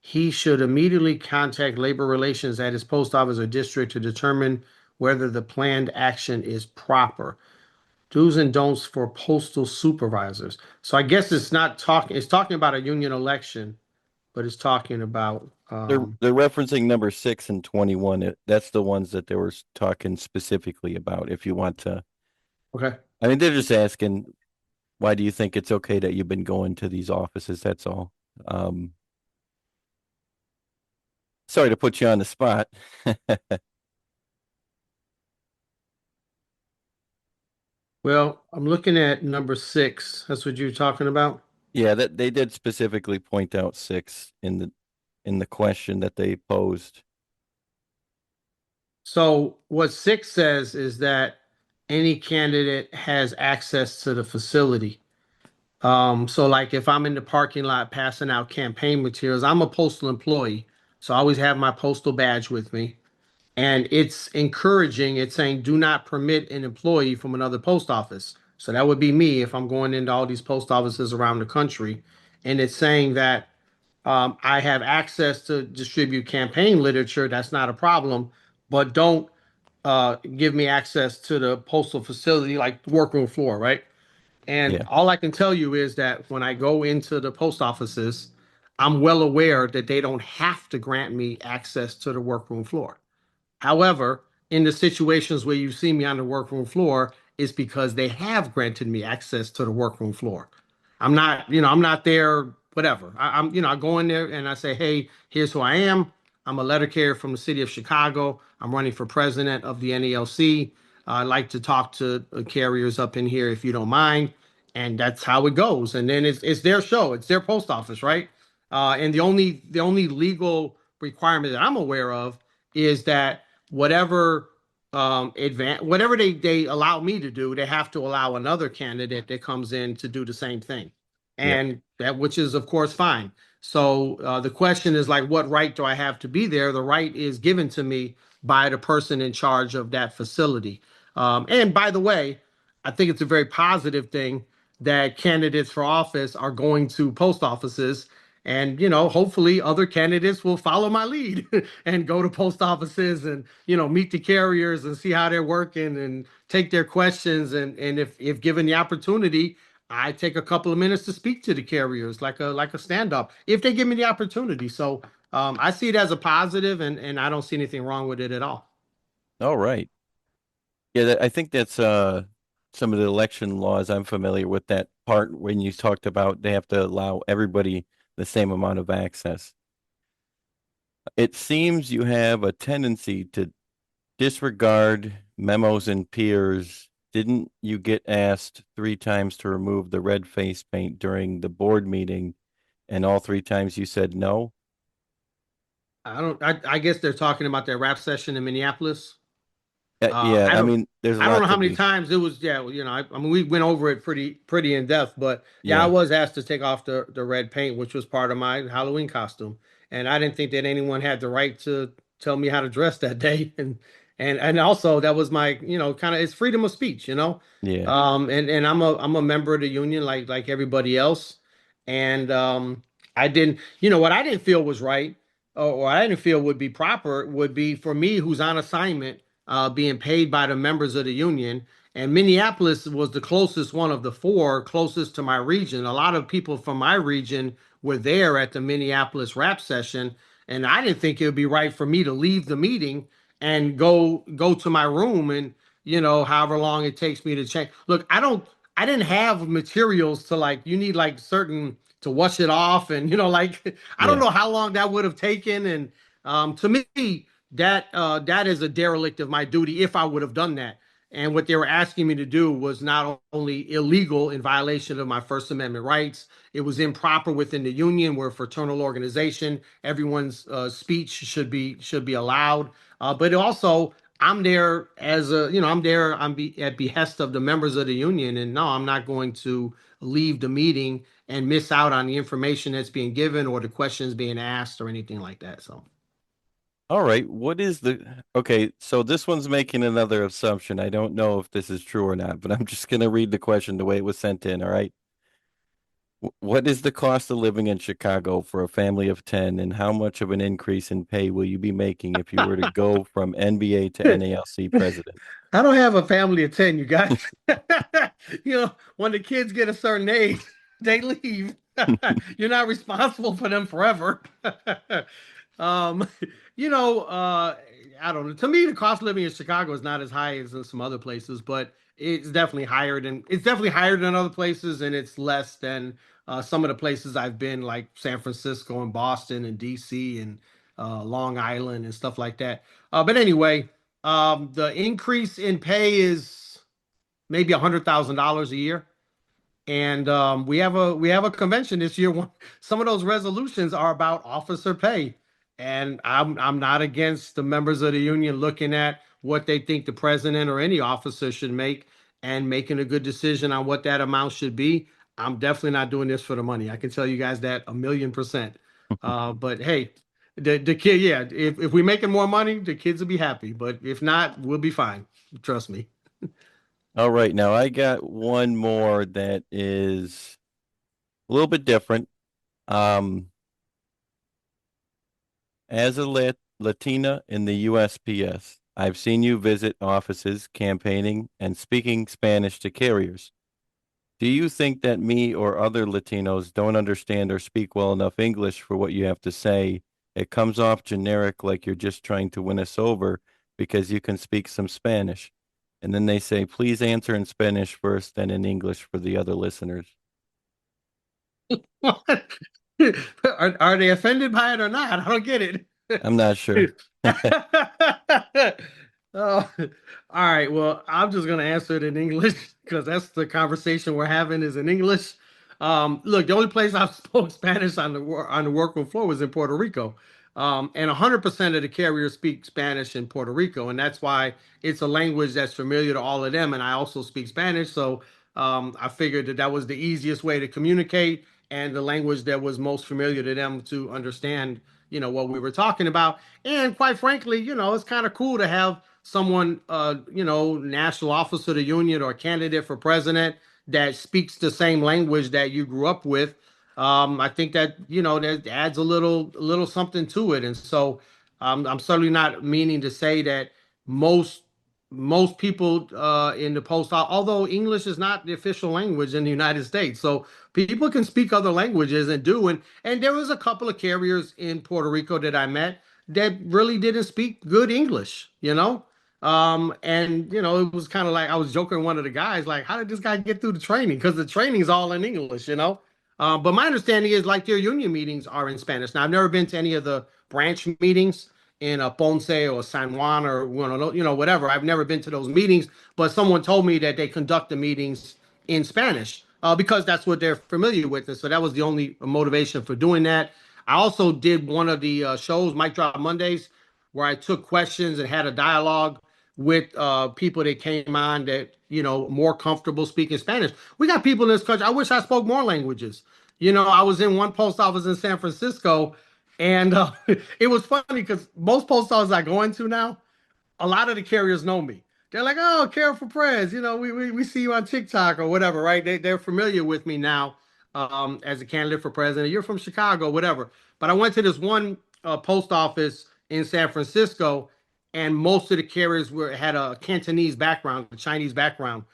he should immediately contact labor relations at his post office or district to determine whether the planned action is proper. Do's and don'ts for postal supervisors. So I guess it's talking about a union election, but it's talking about they're referencing number 6 and 21. That's the ones that they were talking specifically about. If you want to, okay. I mean, they're just asking, why do you think it's okay that you've been going to these offices? That's all. Sorry to put you on the spot. Well, I'm looking at number 6. That's what you're talking about. Yeah, that they did specifically point out six in the question that they posed. So what 6 says is that any candidate has access to the facility. So like if I'm in the parking lot passing out campaign materials, I'm a postal employee, so I always have my postal badge with me. And it's encouraging, it's saying do not permit an employee from another post office. So that would be me if I'm going into all these post offices around the country. And it's saying that I have access to distribute campaign literature. That's not a problem, but don't give me access to the postal facility like the workroom floor, right? And Yeah, all I can tell you is that when I go into the post offices, I'm well aware that they don't have to grant me access to the workroom floor. However, in the situations where you see me on the workroom floor, it's because they have granted me access to the workroom floor. I'm not there, whatever. I go in there and I say, hey, here's who I am. I'm a letter carrier from the city of Chicago. I'm running for president of the NALC. I'd like to talk to carriers up in here if you don't mind. And that's how it goes. And then it's their show. It's their post office, right? And the only legal requirement that I'm aware of is that whatever whatever they allow me to do, they have to allow another candidate that comes in to do the same thing, yep. and that which is of course fine. So the question is like, what right do I have to be there? The right is given to me by the person in charge of that facility. And by the way, I think it's a very positive thing that candidates for office are going to post offices, and hopefully other candidates will follow my lead and go to post offices and meet the carriers and see how they're working and take their questions, and if given the opportunity, I take a couple of minutes to speak to the carriers like a stand up if they give me the opportunity. So I see it as a positive, and I don't see anything wrong with it at all. All right. Yeah, I think that's some of the election laws. I'm familiar with that part when you talked about they have to allow everybody the same amount of access. It seems you have a tendency to disregard memos and peers. Didn't you get asked three times to remove the red face paint during the board meeting, and all three times you said no? I don't. I guess they're talking about their rap session in Minneapolis. Yeah, I I don't. mean, there's a I don't lot know to how many be. times it was. Yeah, well, I mean, we went over it pretty in depth. But yeah, I Yeah, was asked to take off the red paint, which was part of my Halloween costume, and I didn't think that anyone had the right to tell me how to dress that day. And also that was my kind of, it's freedom of speech. yeah, And I'm a member of the union like everybody else, and I didn't. What I didn't feel was right, or I didn't feel would be proper, would be for me, who's on assignment, being paid by the members of the union. And Minneapolis was the closest one of the four, closest to my region. A lot of people from my region were there at the Minneapolis rap session, and I didn't think it would be right for me to leave the meeting and go to my room, and however long it takes me to change. Look, I didn't have materials to, like, you need like certain to wash it off, and like I don't yeah. know how long that would have taken. And to me, that is a derelict of my duty if I would have done that. And what they were asking me to do was not only illegal, in violation of my First Amendment rights, it was improper within the union. We're a fraternal organization. Everyone's speech should be allowed. But also, I'm there as I'm there at behest of the members of the union. And no, I'm not going to leave the meeting and miss out on the information that's being given or the questions being asked or anything like that. So. All right. Okay, so this one's making another assumption. I don't know if this is true or not, but I'm just going to read the question the way it was sent in. All right. What is the cost of living in Chicago for a family of 10, and how much of an increase in pay will you be making if you were to go from NBA to NALC president? I don't have a family of 10, you guys. When the kids get a certain age, they leave. You're not responsible for them forever. um, I don't know. To me, the cost of living in Chicago is not as high as in some other places, but it's definitely higher than other places, and it's less than some of the places I've been, like San Francisco and Boston and DC, and Long Island and stuff like that. But anyway, the increase in pay is maybe $100,000 a year. And we have a convention this year. Some of those resolutions are about officer pay, and I'm not against the members of the union looking at what they think the president or any officer should make and making a good decision on what that amount should be. I'm definitely not doing this for the money. I can tell you guys that 1,000,000%. But hey, the kid, yeah, if we're making more money, the kids will be happy. But if not, we'll be fine. Trust me. All right, now I got one more that is a little bit different. As a Latina in the USPS, I've seen you visit offices campaigning and speaking Spanish to carriers. Do you think that me or other Latinos don't understand or speak well enough English for what you have to say? It comes off generic, like you're just trying to win us over because you can speak some Spanish. And then they say, please answer in Spanish first, then in English for the other listeners. Are they offended by it or not? I don't get it. I'm not sure. Oh, all right. Well, I'm just gonna answer it in English because that's the conversation we're having is in English. Look, the only place I've spoke Spanish on the workroom floor was in Puerto Rico, and 100% of the carriers speak Spanish in Puerto Rico, and that's why it's a language that's familiar to all of them. And I also speak Spanish, so I figured that that was the easiest way to communicate and the language that was most familiar to them to understand, what we were talking about. And quite frankly, it's kind of cool to have someone, national officer of the union or candidate for president that speaks the same language that you grew up with. I think that, that adds a little something to it. And so I'm certainly not meaning to say that most most people in the post, although English is not the official language in the United States, so people can speak other languages and do. And there was a couple of carriers in Puerto Rico that I met that really didn't speak good English, and it was kind of like I was joking with one of the guys, like, how did this guy get through the training? Because the training's all in English. But my understanding is like their union meetings are in Spanish. Now I've never been to any of the branch meetings in Ponce or San Juan or whatever. I've never been to those meetings, but someone told me that they conduct the meetings in Spanish because that's what they're familiar with, and so that was the only motivation for doing that. I also did one of the shows, Mike Drop Mondays, where I took questions and had a dialogue with people that came on that more comfortable speaking Spanish. We got people in this country. I wish I spoke more languages. I was in one post office in San Francisco, and it was funny because most post offices I go into now, a lot of the carriers know me. They're like, "Oh, Carol for Prez, we see you on TikTok or whatever, right?" They're familiar with me now as a candidate for president. You're from Chicago, whatever. But I went to this one post office in San Francisco, and most of the carriers had a Cantonese background, a Chinese background,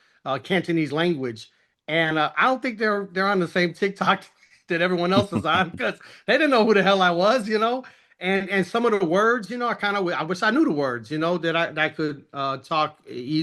Cantonese language, and I don't think they're on the same TikTok that everyone else is on because they didn't know who the hell I was. And some of the words, I wish I knew the words, that I could talk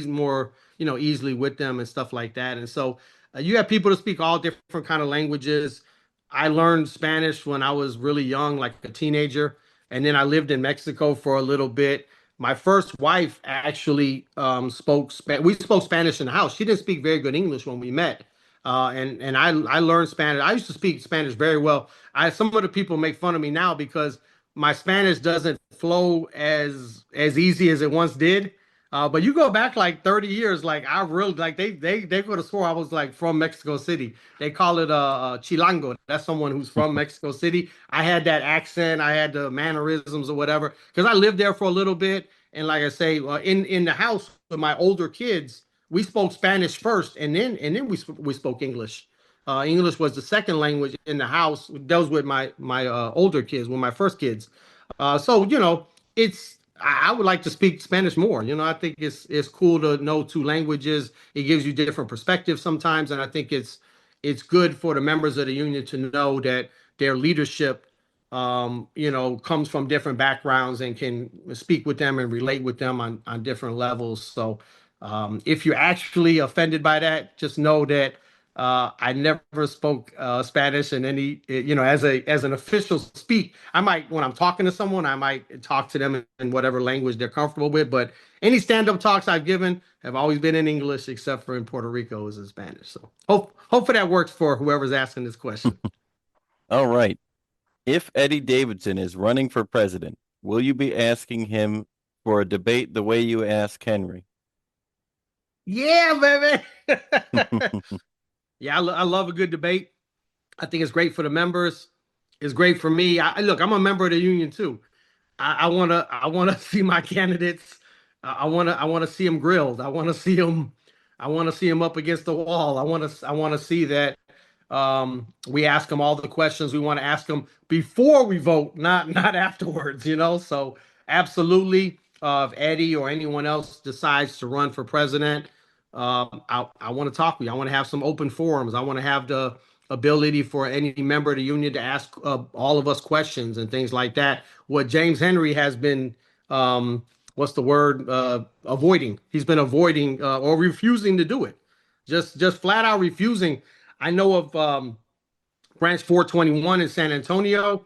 more, easily with them and stuff like that. And so you have people to speak all different kind of languages. I learned Spanish when I was really young, like a teenager, and then I lived in Mexico for a little bit. My first wife actually we spoke Spanish in the house. She didn't speak very good English when we met. And I learned Spanish. I used to speak Spanish very well. Some of the people make fun of me now because my Spanish doesn't flow as easy as it once did. But you go back like 30 years, like I really like they could have swore I was like from Mexico City. They call it chilango. That's someone who's from Mexico City. I had that accent, I had the mannerisms or whatever because I lived there for a little bit. And like I say, in the house with my older kids, we spoke Spanish first, and then we spoke English. English was the second language in the house. That was with my older kids, with my first kids. So it's I would like to speak Spanish more. I think it's cool to know two languages. It gives you different perspectives sometimes, and I think it's good for the members of the union to know that their leadership, comes from different backgrounds and can speak with them and relate with them on different levels. So if you're actually offended by that, just know that I never spoke Spanish in any, as an official speak. I might, when I'm talking to someone, I might talk to them in whatever language they're comfortable with. But any stand-up talks I've given have always been in English, except for in Puerto Rico is in Spanish. So hopefully that works for whoever's asking this question. All right. If Eddie Davidson is running for president, will you be asking him for a debate the way you ask Henry? Yeah, baby. Yeah, I love a good debate. I think it's great for the members. It's great for me. Look, I'm a member of the union too. I wanna see my candidates. I wanna see them grilled. I wanna see them up against the wall. I wanna see that we ask them all the questions we want to ask them before we vote, not afterwards. So absolutely, if Eddie or anyone else decides to run for president, I want to talk with you. I want to have some open forums. I want to have the ability for any member of the union to ask all of us questions and things like that. What James Henry has been, what's the word? Avoiding. He's been avoiding or refusing to do it. Just flat out refusing. I know of Branch 421 in San Antonio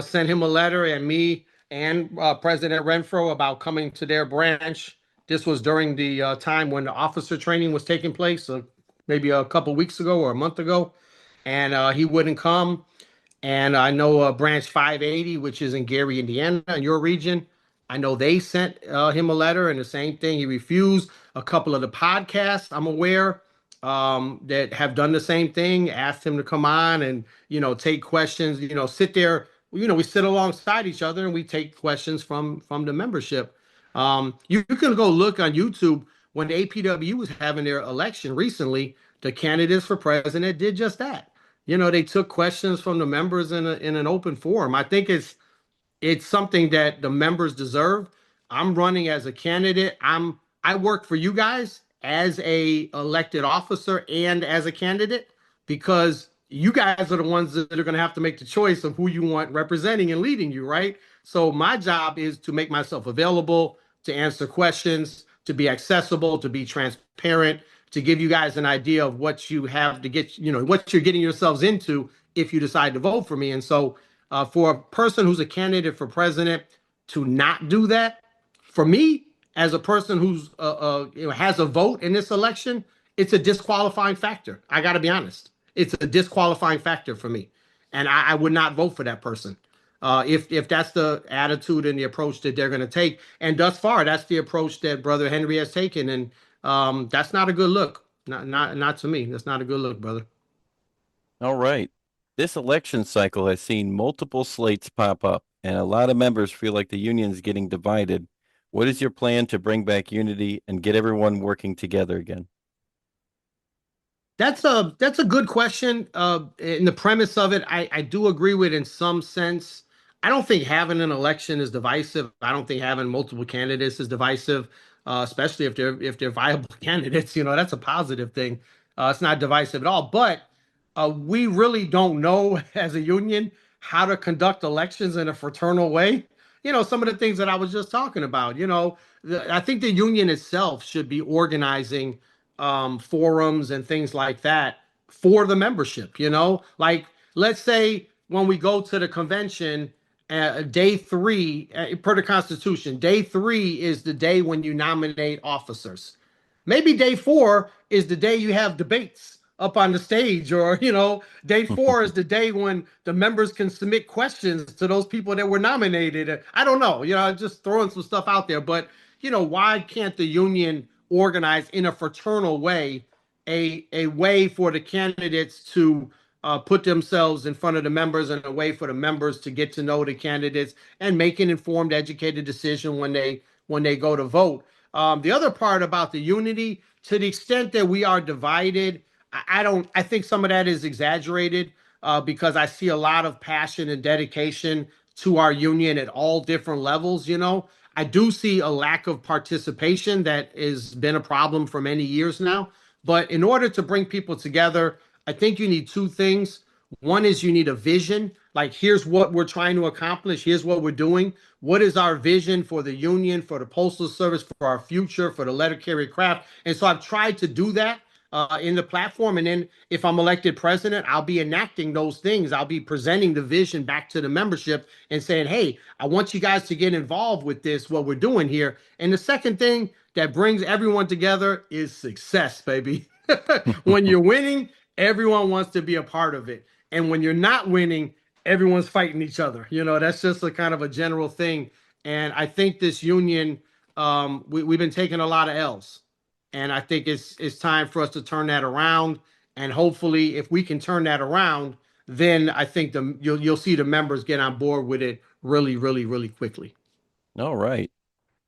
sent him a letter, and me and President Renfro about coming to their branch. This was during the time when the officer training was taking place, maybe a couple weeks ago or a month ago, and he wouldn't come. And I know Branch 580, which is in Gary, Indiana, in your region. I know they sent him a letter, and the same thing. He refused. A couple of the podcasts I'm aware that have done the same thing, asked him to come on and take questions. Sit there. We sit alongside each other and we take questions from the membership. You can go look on YouTube when the APW was having their election recently. The candidates for president did just that. They took questions from the members in an open forum. I think it's something that the members deserve. I'm running as a candidate. I work for you guys as a elected officer and as a candidate because you guys are the ones that are going to have to make the choice of who you want representing and leading you, right? So my job is to make myself available, to answer questions, to be accessible, to be transparent, to give you guys an idea of what you have to get, what you're getting yourselves into if you decide to vote for me. And so for a person who's a candidate for president to not do that, for me, as a person who's has a vote in this election, it's a disqualifying factor. I got to be honest. It's a disqualifying factor for me, and I would not vote for that person if that's the attitude and the approach that they're going to take. And thus far, that's the approach that Brother Henry has taken, and that's not a good look. Not to me. That's not a good look, brother. All right. This election cycle has seen multiple slates pop up, and a lot of members feel like the union is getting divided. What is your plan to bring back unity and get everyone working together again? That's a good question. In the premise of it, I do agree with in some sense. I don't think having an election is divisive. I don't think having multiple candidates is divisive, especially if they're viable candidates. That's a positive thing. It's not divisive at all. But we really don't know as a union how to conduct elections in a fraternal way. Some of the things that I was just talking about. I think the union itself should be organizing forums and things like that for the membership. Like let's say when we go to the convention, day 3 per the Constitution, day 3 is the day when you nominate officers. Maybe day 4 is the day you have debates up on the stage, or day 4 is the day when the members can submit questions to those people that were nominated. I don't know, just throwing some stuff out there. But why can't the union organize in a fraternal way a way for the candidates to put themselves in front of the members, and a way for the members to get to know the candidates and make an informed, educated decision when they go to vote. The other part about the unity, to the extent that we are divided, I think some of that is exaggerated because I see a lot of passion and dedication to our union at all different levels. I do see a lack of participation that has been a problem for many years now. But in order to bring people together, I think you need two things. One is you need a vision. Like, here's what we're trying to accomplish. Here's what we're doing. What is our vision for the union, for the Postal Service, for our future, for the letter carrier craft? And so I've tried to do that in the platform. And then if I'm elected president, I'll be enacting those things. I'll be presenting the vision back to the membership and saying, hey, I want you guys to get involved with this, what we're doing here. And the second thing that brings everyone together is success, baby. When you're winning, everyone wants to be a part of it. And when you're not winning, everyone's fighting each other. That's just a kind of a general thing. And I think this union, we've been taking a lot of L's. And I think it's time for us to turn that around. And hopefully, if we can turn that around, then I think you'll see the members get on board with it really, really, really quickly. All right.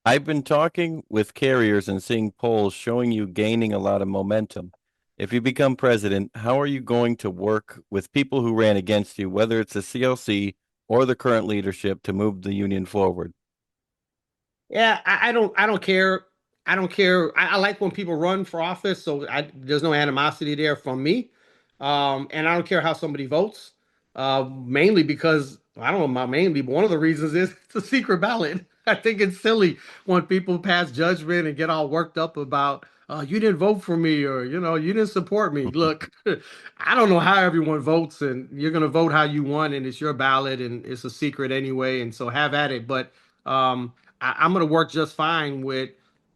I've been talking with carriers and seeing polls showing you gaining a lot of momentum. If you become president, how are you going to work with people who ran against you, whether it's the CLC or the current leadership, to move the union forward? Yeah, I don't care. I don't care. I like when people run for office, so there's no animosity there from me. And I don't care how somebody votes. Mainly because I don't know. Mainly one of the reasons is it's a secret ballot. I think it's silly when people pass judgment and get all worked up about you didn't vote for me, or you didn't support me. Look, I don't know how everyone votes, and you're gonna vote how you want, and it's your ballot, and it's a secret anyway, and so have at it. But I'm gonna work just fine with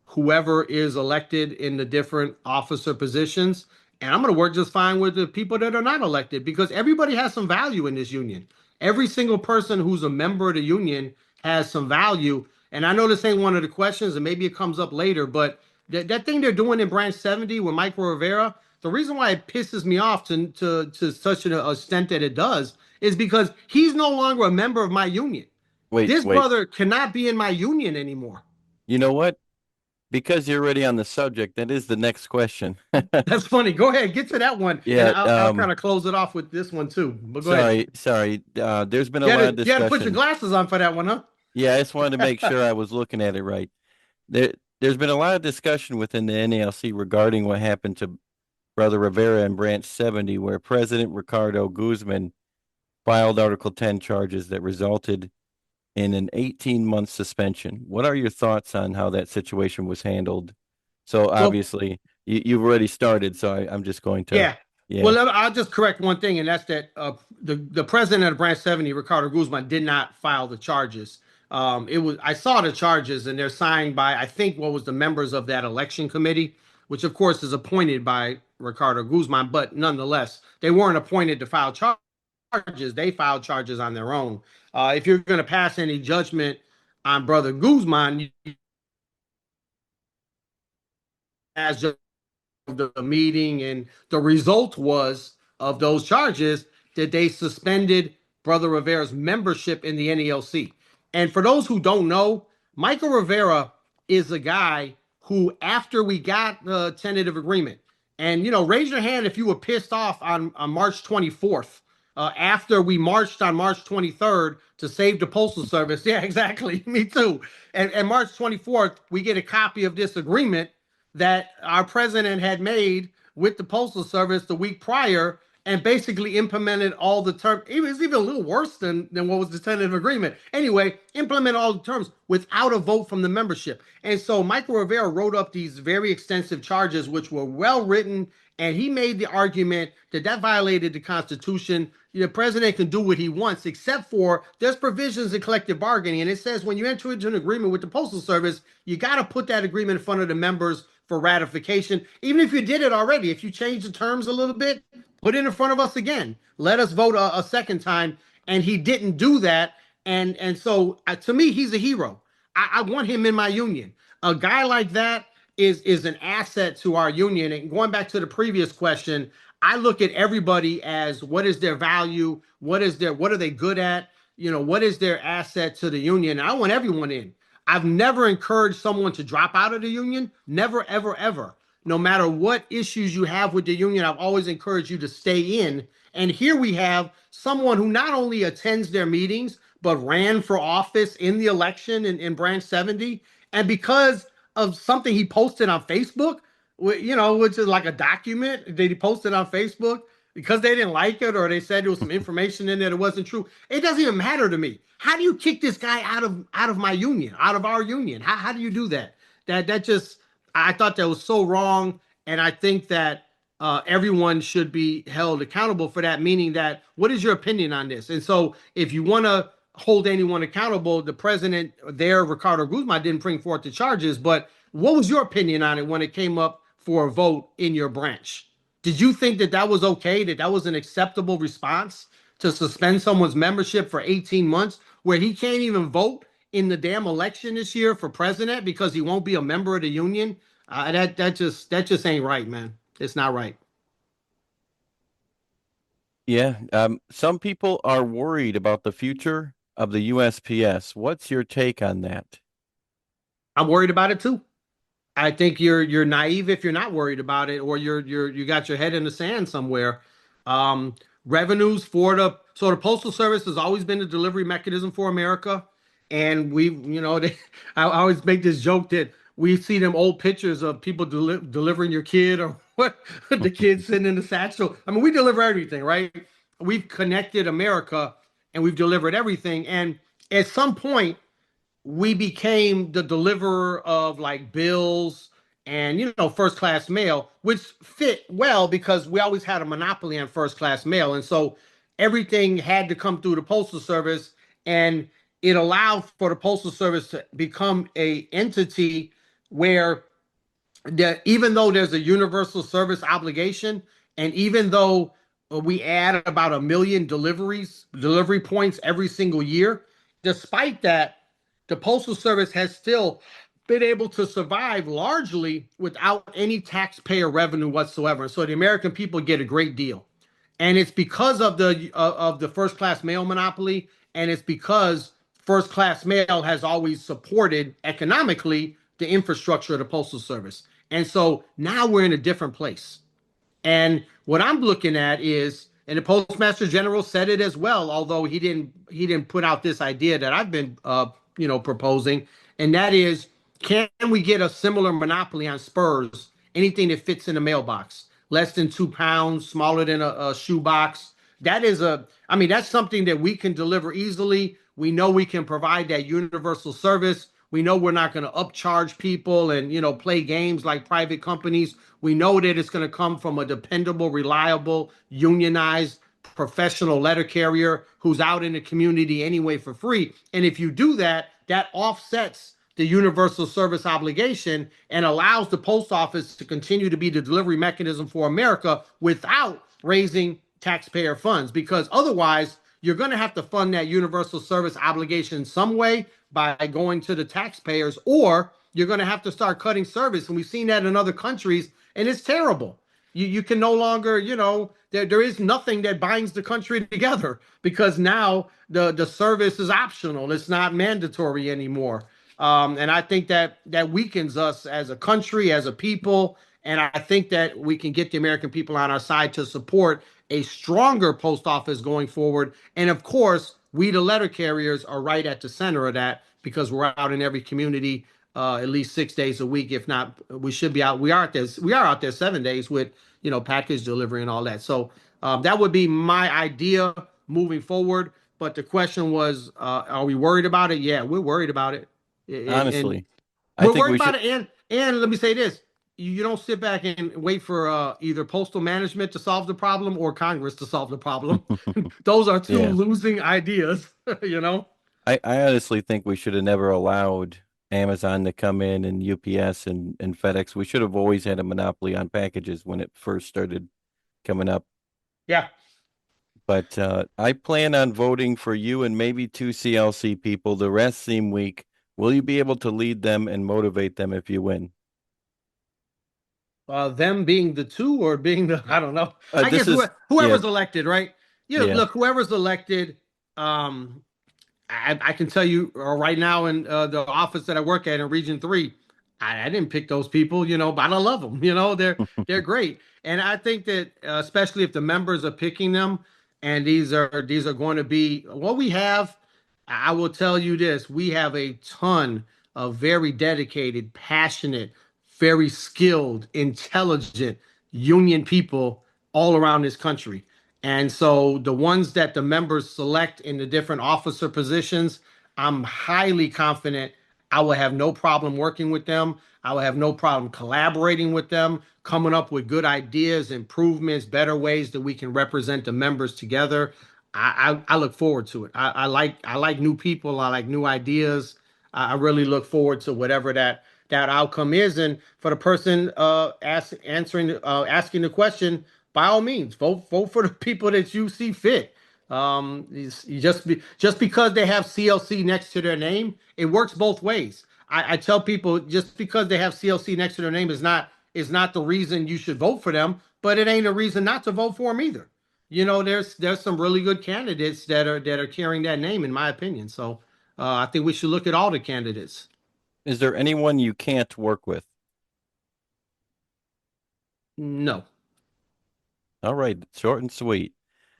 whoever is elected in the different officer positions. And I'm going to work just fine with the people that are not elected, because everybody has some value in this union. Every single person who's a member of the union has some value. And I know this ain't one of the questions, and maybe it comes up later, but that thing they're doing in Branch 70 with Michael Rivera, the reason why it pisses me off to such an extent that it does is because he's no longer a member of my union. This brother cannot be in my union anymore. You know what? Because you're already on the subject, that is the next question. That's funny. Go ahead, get to that one. Yeah, and I'll kind of close it off with this one too. But go ahead. Sorry. There's been a lot of discussion. You had to put your glasses on for that one, huh? Yeah, I just wanted to make sure I was looking at it right. There's been a lot of discussion within the NALC regarding what happened to Brother Rivera in Branch 70, where President Ricardo Guzman filed Article 10 charges that resulted in an 18-month suspension. What are your thoughts on how that situation was handled? So obviously, you've already started, so I'm just going to... Yeah. Well, I'll just correct one thing, and that's that the president of Branch 70, Ricardo Guzman, did not file the charges. I saw the charges, and they're signed by, I think, what was the members of that election committee, which of course is appointed by Ricardo Guzman, but nonetheless, they weren't appointed to file charges. They filed charges on their own. If you're going to pass any judgment on Brother Guzman, as just the meeting, and the result was of those charges that they suspended Brother Rivera's membership in the NELC. And for those who don't know, Michael Rivera is a guy who, after we got the tentative agreement, and raise your hand if you were pissed off on March 24th. After we marched on March 23rd to save the Postal Service. Yeah, exactly. Me too. And March 24th, we get a copy of this agreement that our president had made with the Postal Service the week prior, and basically implemented all the terms. It was even a little worse than what was the tentative agreement. Anyway, implement all the terms without a vote from the membership. And so Michael Rivera wrote up these very extensive charges, which were well written, and he made the argument that violated the Constitution. The president can do what he wants, except for there's provisions in collective bargaining. And it says when you enter into an agreement with the Postal Service, you got to put that agreement in front of the members for ratification. Even if you did it already, if you change the terms a little bit, put it in front of us again. Let us vote a second time. And he didn't do that. And so to me, he's a hero. I want him in my union. A guy like that is an asset to our union. And going back to the previous question, I look at everybody as what is their value? What are they good at? What is their asset to the union? And I want everyone in. I've never encouraged someone to drop out of the union. Never, ever, ever. No matter what issues you have with the union, I've always encouraged you to stay in. And here we have someone who not only attends their meetings, but ran for office in the election in Branch 70. And because of something he posted on Facebook, which is like a document that he posted on Facebook, because they didn't like it, or they said there was some information in there that wasn't true. It doesn't even matter to me. How do you kick this guy out of my union, out of our union? How do you do that? That just, I thought that was so wrong. And I think that everyone should be held accountable for that, meaning that what is your opinion on this? And so if you want to hold anyone accountable, the president there, Ricardo Guzman, didn't bring forth the charges, but what was your opinion on it when it came up for a vote in your branch? Did you think that that was okay, that that was an acceptable response to suspend someone's membership for 18 months where he can't even vote in the damn election this year for president because he won't be a member of the union? That just ain't right, man. It's not right. Yeah. Some people are worried about the future of the USPS. What's your take on that? I'm worried about it too. I think you're naive if you're not worried about it, or you got your head in the sand somewhere. Um, Revenues for the Postal Service has always been the delivery mechanism for America, and I always make this joke that we see them old pictures of people delivering your kid or what the kid sitting in the satchel. I mean, we deliver everything, right? We've connected America and we've delivered everything, and at some point we became the deliverer of like bills and first class mail, which fit well because we always had a monopoly on first class mail, and so everything had to come through the postal service, and it allowed for the postal service to become a entity where that even though there's a universal service obligation, and even though we add about 1 million delivery points every single year, despite that, the Postal Service has still been able to survive largely without any taxpayer revenue whatsoever. So the American people get a great deal. And it's because of the first class mail monopoly, and it's because first class mail has always supported economically the infrastructure of the Postal Service. And so now we're in a different place. And what I'm looking at is, and the Postmaster General said it as well, although he didn't put out this idea that I've been proposing, and that is, can we get a similar monopoly on spurs, anything that fits in a mailbox, less than 2 pounds, smaller than a shoebox? That's something that we can deliver easily. We know we can provide that universal service. We know we're not going to upcharge people and play games like private companies. We know that it's going to come from a dependable, reliable, unionized, professional letter carrier who's out in the community anyway for free. And if you do that, that offsets the universal service obligation and allows the post office to continue to be the delivery mechanism for America without raising taxpayer funds, because otherwise you're going to have to fund that universal service obligation in some way by going to the taxpayers, or you're going to have to start cutting service. And we've seen that in other countries, and it's terrible. You can no longer, there is nothing that binds the country together because now the service is optional. It's not mandatory anymore. And I think that weakens us as a country, as a people. And I think that we can get the American people on our side to support a stronger post office going forward. And of course, we, the letter carriers, are right at the center of that because we're out in every community at least 6 days a week. If not, we should be out. We are out there 7 days with package delivery and all that. So that would be my idea moving forward. But the question was, are we worried about it? Yeah, we're worried about it. Honestly, we're worried about it. And let me say this: you don't sit back and wait for either postal management to solve the problem or Congress to solve the problem. Those are two losing ideas. I honestly think we should have never allowed Amazon to come in and UPS and FedEx. We should have always had a monopoly on packages when it first started coming up. Yeah. But I plan on voting for you and maybe 2 CLC people. The rest seem weak. Will you be able to lead them and motivate them if you win? Them being the two or being I don't know. I guess whoever's elected, right? Look, whoever's elected, I can tell you right now in the office that I work at in Region 3, I didn't pick those people, but I love them. They're great. And I think that especially if the members are picking them, and these are going to be what we have. I will tell you this: we have a ton of very dedicated, passionate, very skilled, intelligent union people all around this country. And so the ones that the members select in the different officer positions, I'm highly confident I will have no problem working with them. I will have no problem collaborating with them, coming up with good ideas, improvements, better ways that we can represent the members together. I look forward to it. I like new people. I like new ideas. I really look forward to whatever that outcome is. And for the person asking the question, by all means, vote for the people that you see fit. Just because they have CLC next to their name, it works both ways. I tell people just because they have CLC next to their name is not the reason you should vote for them, but it ain't a reason not to vote for them either. There's some really good candidates that are carrying that name, in my opinion. So I think we should look at all the candidates. Is there anyone you can't work with? No. All right, short and sweet.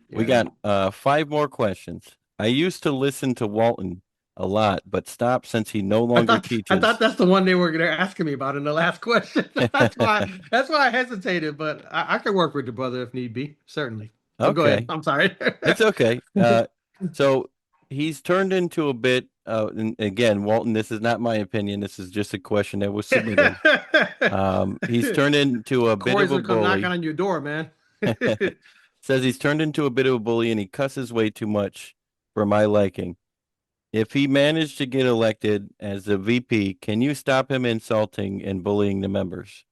We Yeah. got 5 more questions. I used to listen to Walton a lot, but stopped since he no I longer thought I teaches. thought that's the one they were asking me about in the last question. That's why I hesitated, but I can work with the brother if need be, certainly. Oh, go ahead. Okay, I'm sorry. it's okay. So he's turned into a bit. And again, Walton, this is not my opinion. This is just a question that was submitted. He's turned into a bit Corey's of a gonna come knocking bully. on your door, man. Says he's turned into a bit of a bully and he cusses way too much for my liking. If he managed to get elected as the VP, can you stop him insulting and bullying the members?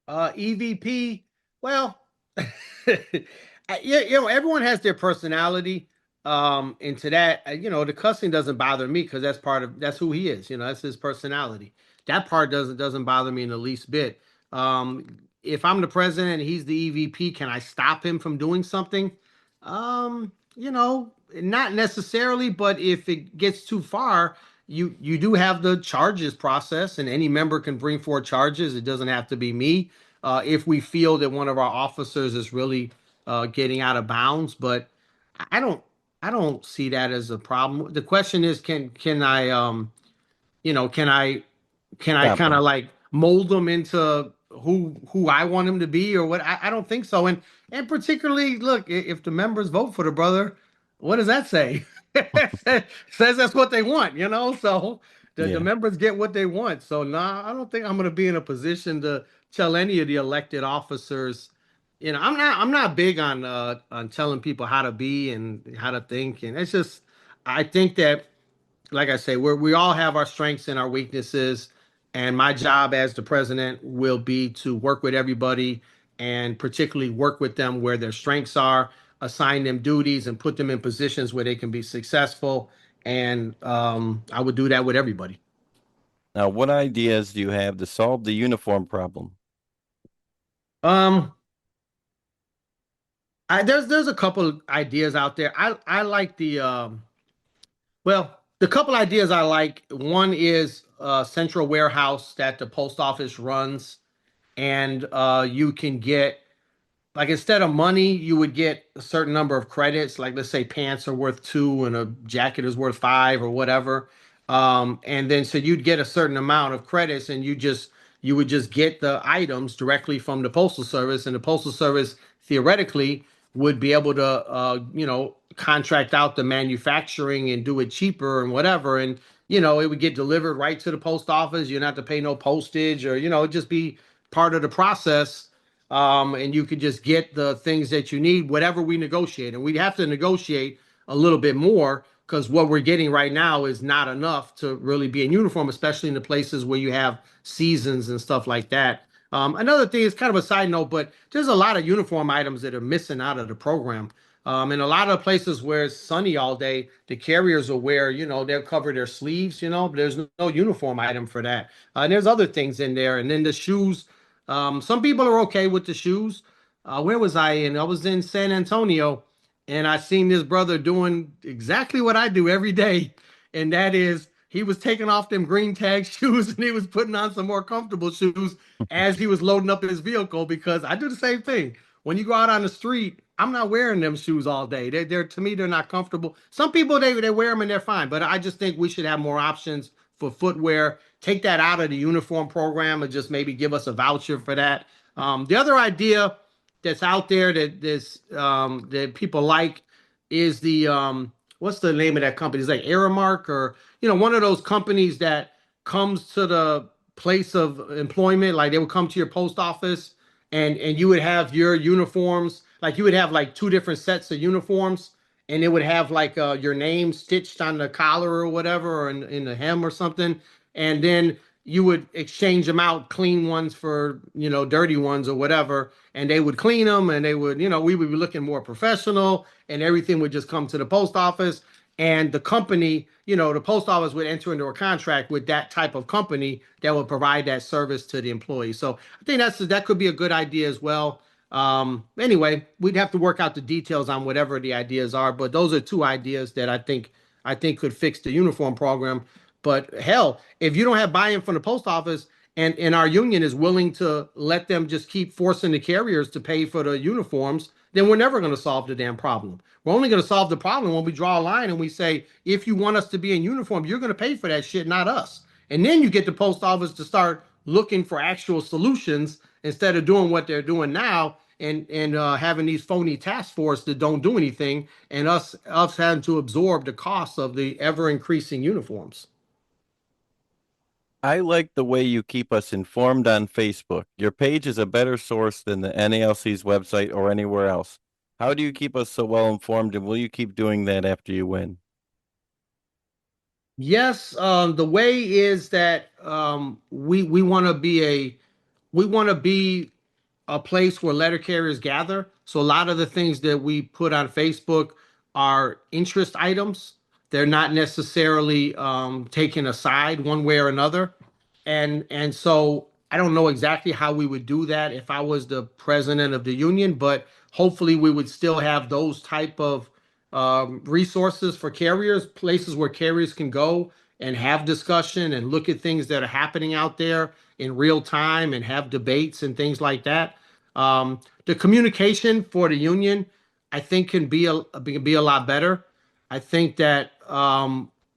EVP, well, everyone has their personality. And to that, the cussing doesn't bother me because that's who he is. That's his personality. That part doesn't bother me in the least bit. If I'm the president and he's the EVP, can I stop him from doing something? Not necessarily, but if it gets too far, you do have the charges process, and any member can bring forward charges. It doesn't have to be me. If we feel that one of our officers is really getting out of bounds, but I don't I don't see that as a problem. The question is, can I can I Stop kind of him. like mold them into who I want them to be or what? I don't think so. And particularly, look, if the members vote for the brother, what does that say? Says that's what they want, So the Yeah. members get what they want. So nah, I don't think I'm gonna be in a position to tell any of the elected officers. I'm not big on telling people how to be and how to think. And it's just I think that, like I say, we all have our strengths and our weaknesses. And my job as the president will be to work with everybody and particularly work with them where their strengths are, assign them duties, and put them in positions where they can be successful. And I would do that with everybody. Now, what ideas do you have to solve the uniform problem? Um, there's a couple of ideas out there. I like the couple ideas I like. One is a central warehouse that the post office runs, and you can get, like, instead of money, you would get a certain number of credits. Like, let's say pants are worth 2 and a jacket is worth 5 or whatever. And then so you'd get a certain amount of credits, and you would just get the items directly from the postal service, and the postal service theoretically would be able to contract out the manufacturing and do it cheaper and whatever. And it would get delivered right to the post office. You don't have to pay no postage, or it'd just be part of the process. And you could just get the things that you need, whatever we negotiate. And we'd have to negotiate a little bit more because what we're getting right now is not enough to really be in uniform, especially in the places where you have seasons and stuff like that. Another thing is kind of a side note, but there's a lot of uniform items that are missing out of the program. In a lot of places where it's sunny all day, the carriers will wear, they'll cover their sleeves, but there's no uniform item for that. And there's other things in there. And then the shoes, some people are okay with the shoes. Where was I in? I was in San Antonio, and I seen this brother doing exactly what I do every day, and that is he was taking off them green tag shoes and he was putting on some more comfortable shoes as he was loading up his vehicle, because I do the same thing. When you go out on the street, I'm not wearing them shoes all day. They're to me, they're not comfortable. Some people they wear them and they're fine, but I just think we should have more options for footwear. Take that out of the uniform program and just maybe give us a voucher for that. The other idea that's out there that people like is the what's the name of that company? It's like Aramark or, one of those companies that comes to the place of employment. Like they would come to your post office and you would have your uniforms. Like you would have like two different sets of uniforms and it would have like your name stitched on the collar or whatever, or in the hem or something. And then you would exchange them out, clean ones for, dirty ones or whatever. And they would clean them and they would, we would be looking more professional and everything would just come to the post office. And the company, the post office would enter into a contract with that type of company that would provide that service to the employee. So I think that could be a good idea as well. Anyway, we'd have to work out the details on whatever the ideas are, but those are two ideas that I think could fix the uniform program. But hell, if you don't have buy-in from the post office and our union is willing to let them just keep forcing the carriers to pay for the uniforms, then we're never going to solve the damn problem. We're only going to solve the problem when we draw a line and we say, if you want us to be in uniform, you're going to pay for that shit, not us. And then you get the post office to start looking for actual solutions instead of doing what they're doing now and having these phony task force that don't do anything and us having to absorb the costs of the ever increasing uniforms. I like the way you keep us informed on Facebook. Your page is a better source than the NALC's website or anywhere else. How do you keep us so well informed, and will you keep doing that after you win? Yes, the way is that we want to be a place where letter carriers gather. So a lot of the things that we put on Facebook are interest items. They're not necessarily taken aside one way or another. And so I don't know exactly how we would do that if I was the president of the union, but hopefully we would still have those type of resources for carriers, places where carriers can go and have discussion and look at things that are happening out there in real time and have debates and things like that. The communication for the union, I think, can be a lot better. I think that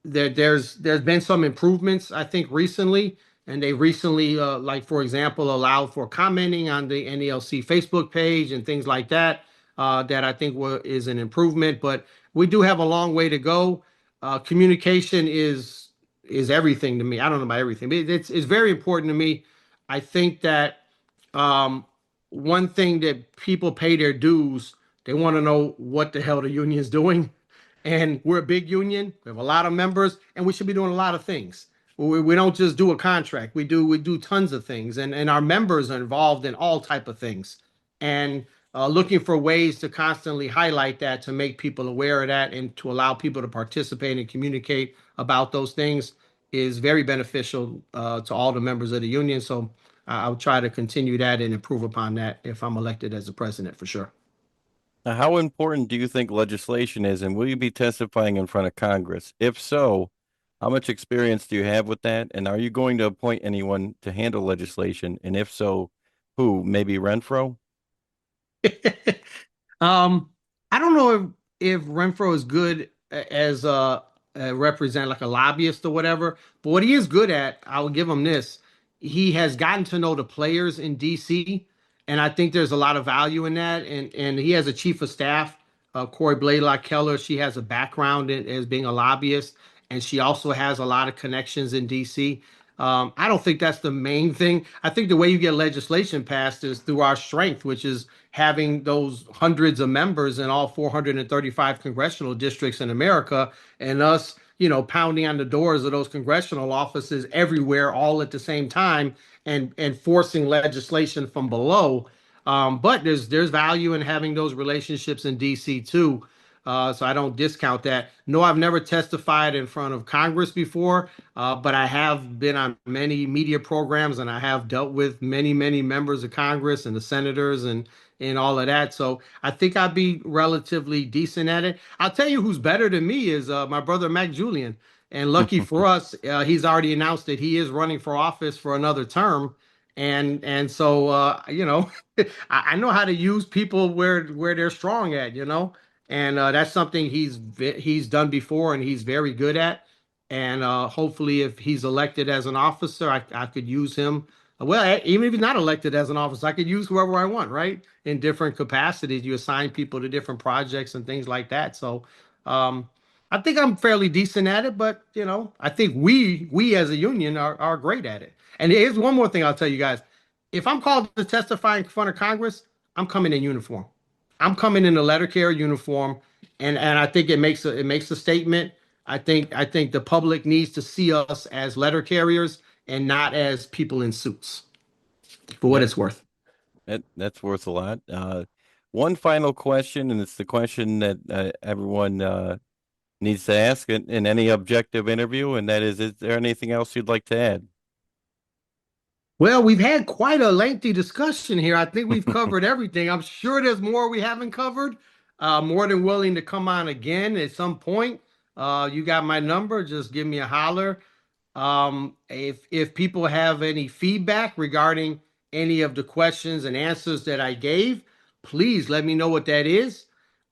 there's been some improvements. I think recently, and they recently, like for example, allowed for commenting on the NELC Facebook page and things like that. That I think is an improvement, but we do have a long way to go. Communication is everything to me. I don't know about everything, but it's very important to me. I think that um, one thing that people pay their dues, they want to know what the hell the union is doing. And we're a big union. We have a lot of members, and we should be doing a lot of things. We don't just do a contract. We do tons of things, and our members are involved in all type of things. And looking for ways to constantly highlight that, to make people aware of that, and to allow people to participate and communicate about those things is very beneficial to all the members of the union. So I'll try to continue that and improve upon that if I'm elected as the president, for sure. Now, how important do you think legislation is, and will you be testifying in front of Congress? If so, how much experience do you have with that? And are you going to appoint anyone to handle legislation? And if so, who? Maybe Renfro? Um, I don't know if Renfro is good as a represent like a lobbyist or whatever, but what he is good at, I will give him this. He has gotten to know the players in DC, and I think there's a lot of value in that. And he has a chief of staff, Corey Blaylock Keller. She has a background as being a lobbyist, and she also has a lot of connections in DC. I don't think that's the main thing. I think the way you get legislation passed is through our strength, which is having those hundreds of members in all 435 congressional districts in America, and us, pounding on the doors of those congressional offices everywhere all at the same time and forcing legislation from below. But there's value in having those relationships in DC too. So I don't discount that. No, I've never testified in front of Congress before, but I have been on many media programs and I have dealt with many, many members of Congress and the senators and all of that. So I think I'd be relatively decent at it. I'll tell you who's better than me is my brother Mac Julian. And lucky for us, he's already announced that he is running for office for another term. And so I know how to use people where they're strong at. And that's something he's done before and he's very good at. And hopefully, if he's elected as an officer, I could use him. Well, even if he's not elected as an officer, I could use whoever I want, right? In different capacities, you assign people to different projects and things like that. So um, I think I'm fairly decent at it, but I think we as a union are great at it. And here's one more thing I'll tell you guys. If I'm called to testify in front of Congress, I'm coming in uniform. I'm coming in a letter carrier uniform, and I think it makes a statement. I think the public needs to see us as letter carriers and not as people in suits, for what it's worth. That's worth a lot. One final question, and it's the question that everyone needs to ask in any objective interview, and that is there anything else you'd like to add? Well, we've had quite a lengthy discussion here. I think we've covered everything. I'm sure there's more we haven't covered. More than willing to come on again at some point. You got my number. Just give me a holler. If people have any feedback regarding any of the questions and answers that I gave, please let me know what that is.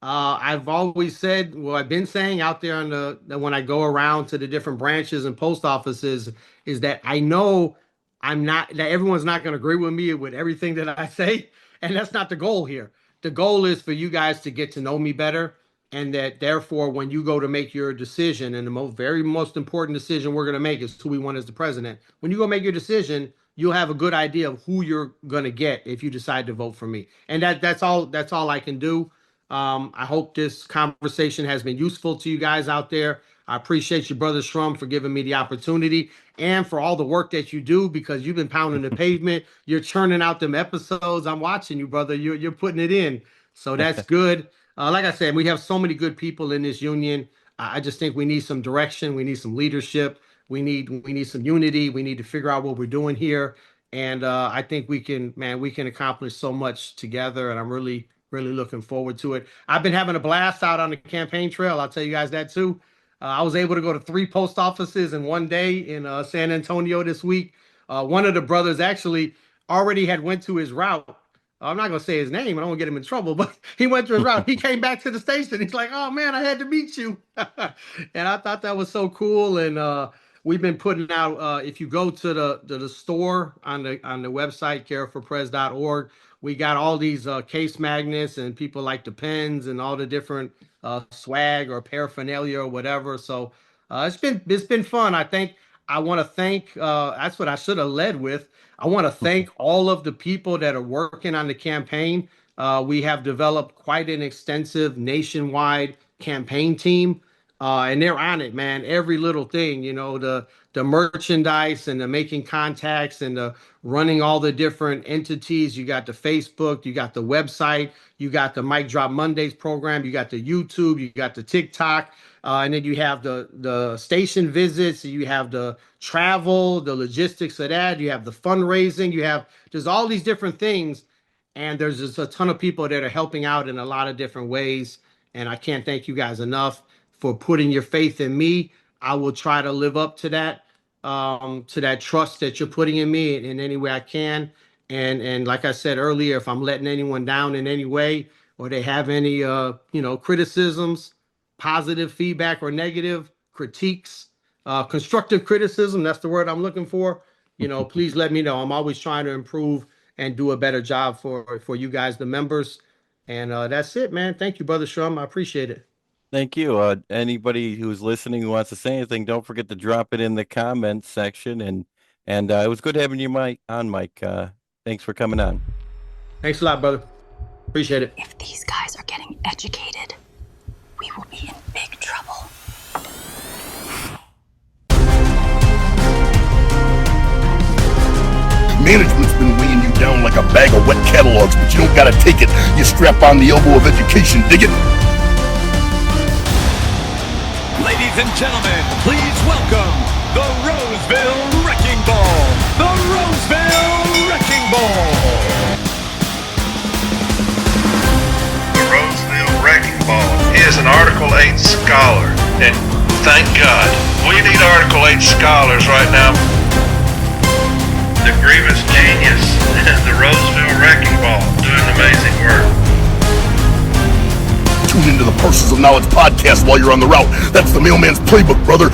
I've always said, well, I've been saying out there when I go around to the different branches and post offices, is that I know that everyone's not going to agree with me with everything that I say. And that's not the goal here. The goal is for you guys to get to know me better. And that therefore, when you go to make your decision, and the very most important decision we're going to make is who we want as the president. When you go make your decision, you'll have a good idea of who you're going to get if you decide to vote for me. And that's all I can do. I hope this conversation has been useful to you guys out there. I appreciate you, Brother Shrum, for giving me the opportunity and for all the work that you do, because you've been pounding the pavement. You're churning out them episodes. I'm watching you, brother. You're putting it in. So that's good. Like I said, we have so many good people in this union. I just think we need some direction. We need some leadership. We need some unity. We need to figure out what we're doing here. And I think we can accomplish so much together. And I'm really looking forward to it. I've been having a blast out on the campaign trail. I'll tell you guys that too. I was able to go to 3 post offices in one day in San Antonio this week. One of the brothers actually already had went to his route. I'm not going to say his name. I don't want to get him in trouble, but he went to his route. He came back to the station. He's like, oh, man, I had to meet you. And I thought that was so cool. And we've been putting out, if you go to the store on the website, careforprez.org, we got all these case magnets, and people like the pens and all the different swag or paraphernalia or whatever. So it's been fun. I want to thank, that's what I should have led with. I want to thank all of the people that are working on the campaign. We have developed quite an extensive nationwide campaign team, and they're on it, man. Every little thing, the merchandise and the making contacts and the running all the different entities. You got the Facebook, you got the website, you got the Mic Drop Mondays program, you got the YouTube, you got the TikTok, and then you have the station visits, you have the travel, the logistics of that, you have the fundraising, there's all these different things, and there's just a ton of people that are helping out in a lot of different ways, and I can't thank you guys enough for putting your faith in me. I will try to live up to that trust that you're putting in me in any way I can. And like I said earlier, if I'm letting anyone down in any way, or they have any criticisms, positive feedback or negative critiques, constructive criticism, that's the word I'm looking for, please let me know. I'm always trying to improve and do a better job for you guys, the members. And that's it, man. Thank you, Brother Shrum. I appreciate it. Thank you. Anybody who's listening who wants to say anything, don't forget to drop it in the comments section. And it was good having you, Mike. Thanks for coming on. Thanks a lot, brother. Appreciate it. If these guys are getting educated, we will be in big trouble. Management's been weighing you down like a bag of wet catalogs, but you don't gotta take it. You strap on the elbow of education, dig it? Ladies and gentlemen, please welcome the Roseville Wrecking Ball. The Roseville Wrecking Ball. The Roseville Wrecking Ball is an Article 8 scholar, and thank God, we need Article 8 scholars right now. The grievous genius and the Roseville Wrecking Ball doing amazing work. Tune into the Parcels of Knowledge podcast while you're on the route. That's the Mailman's Playbook, brother.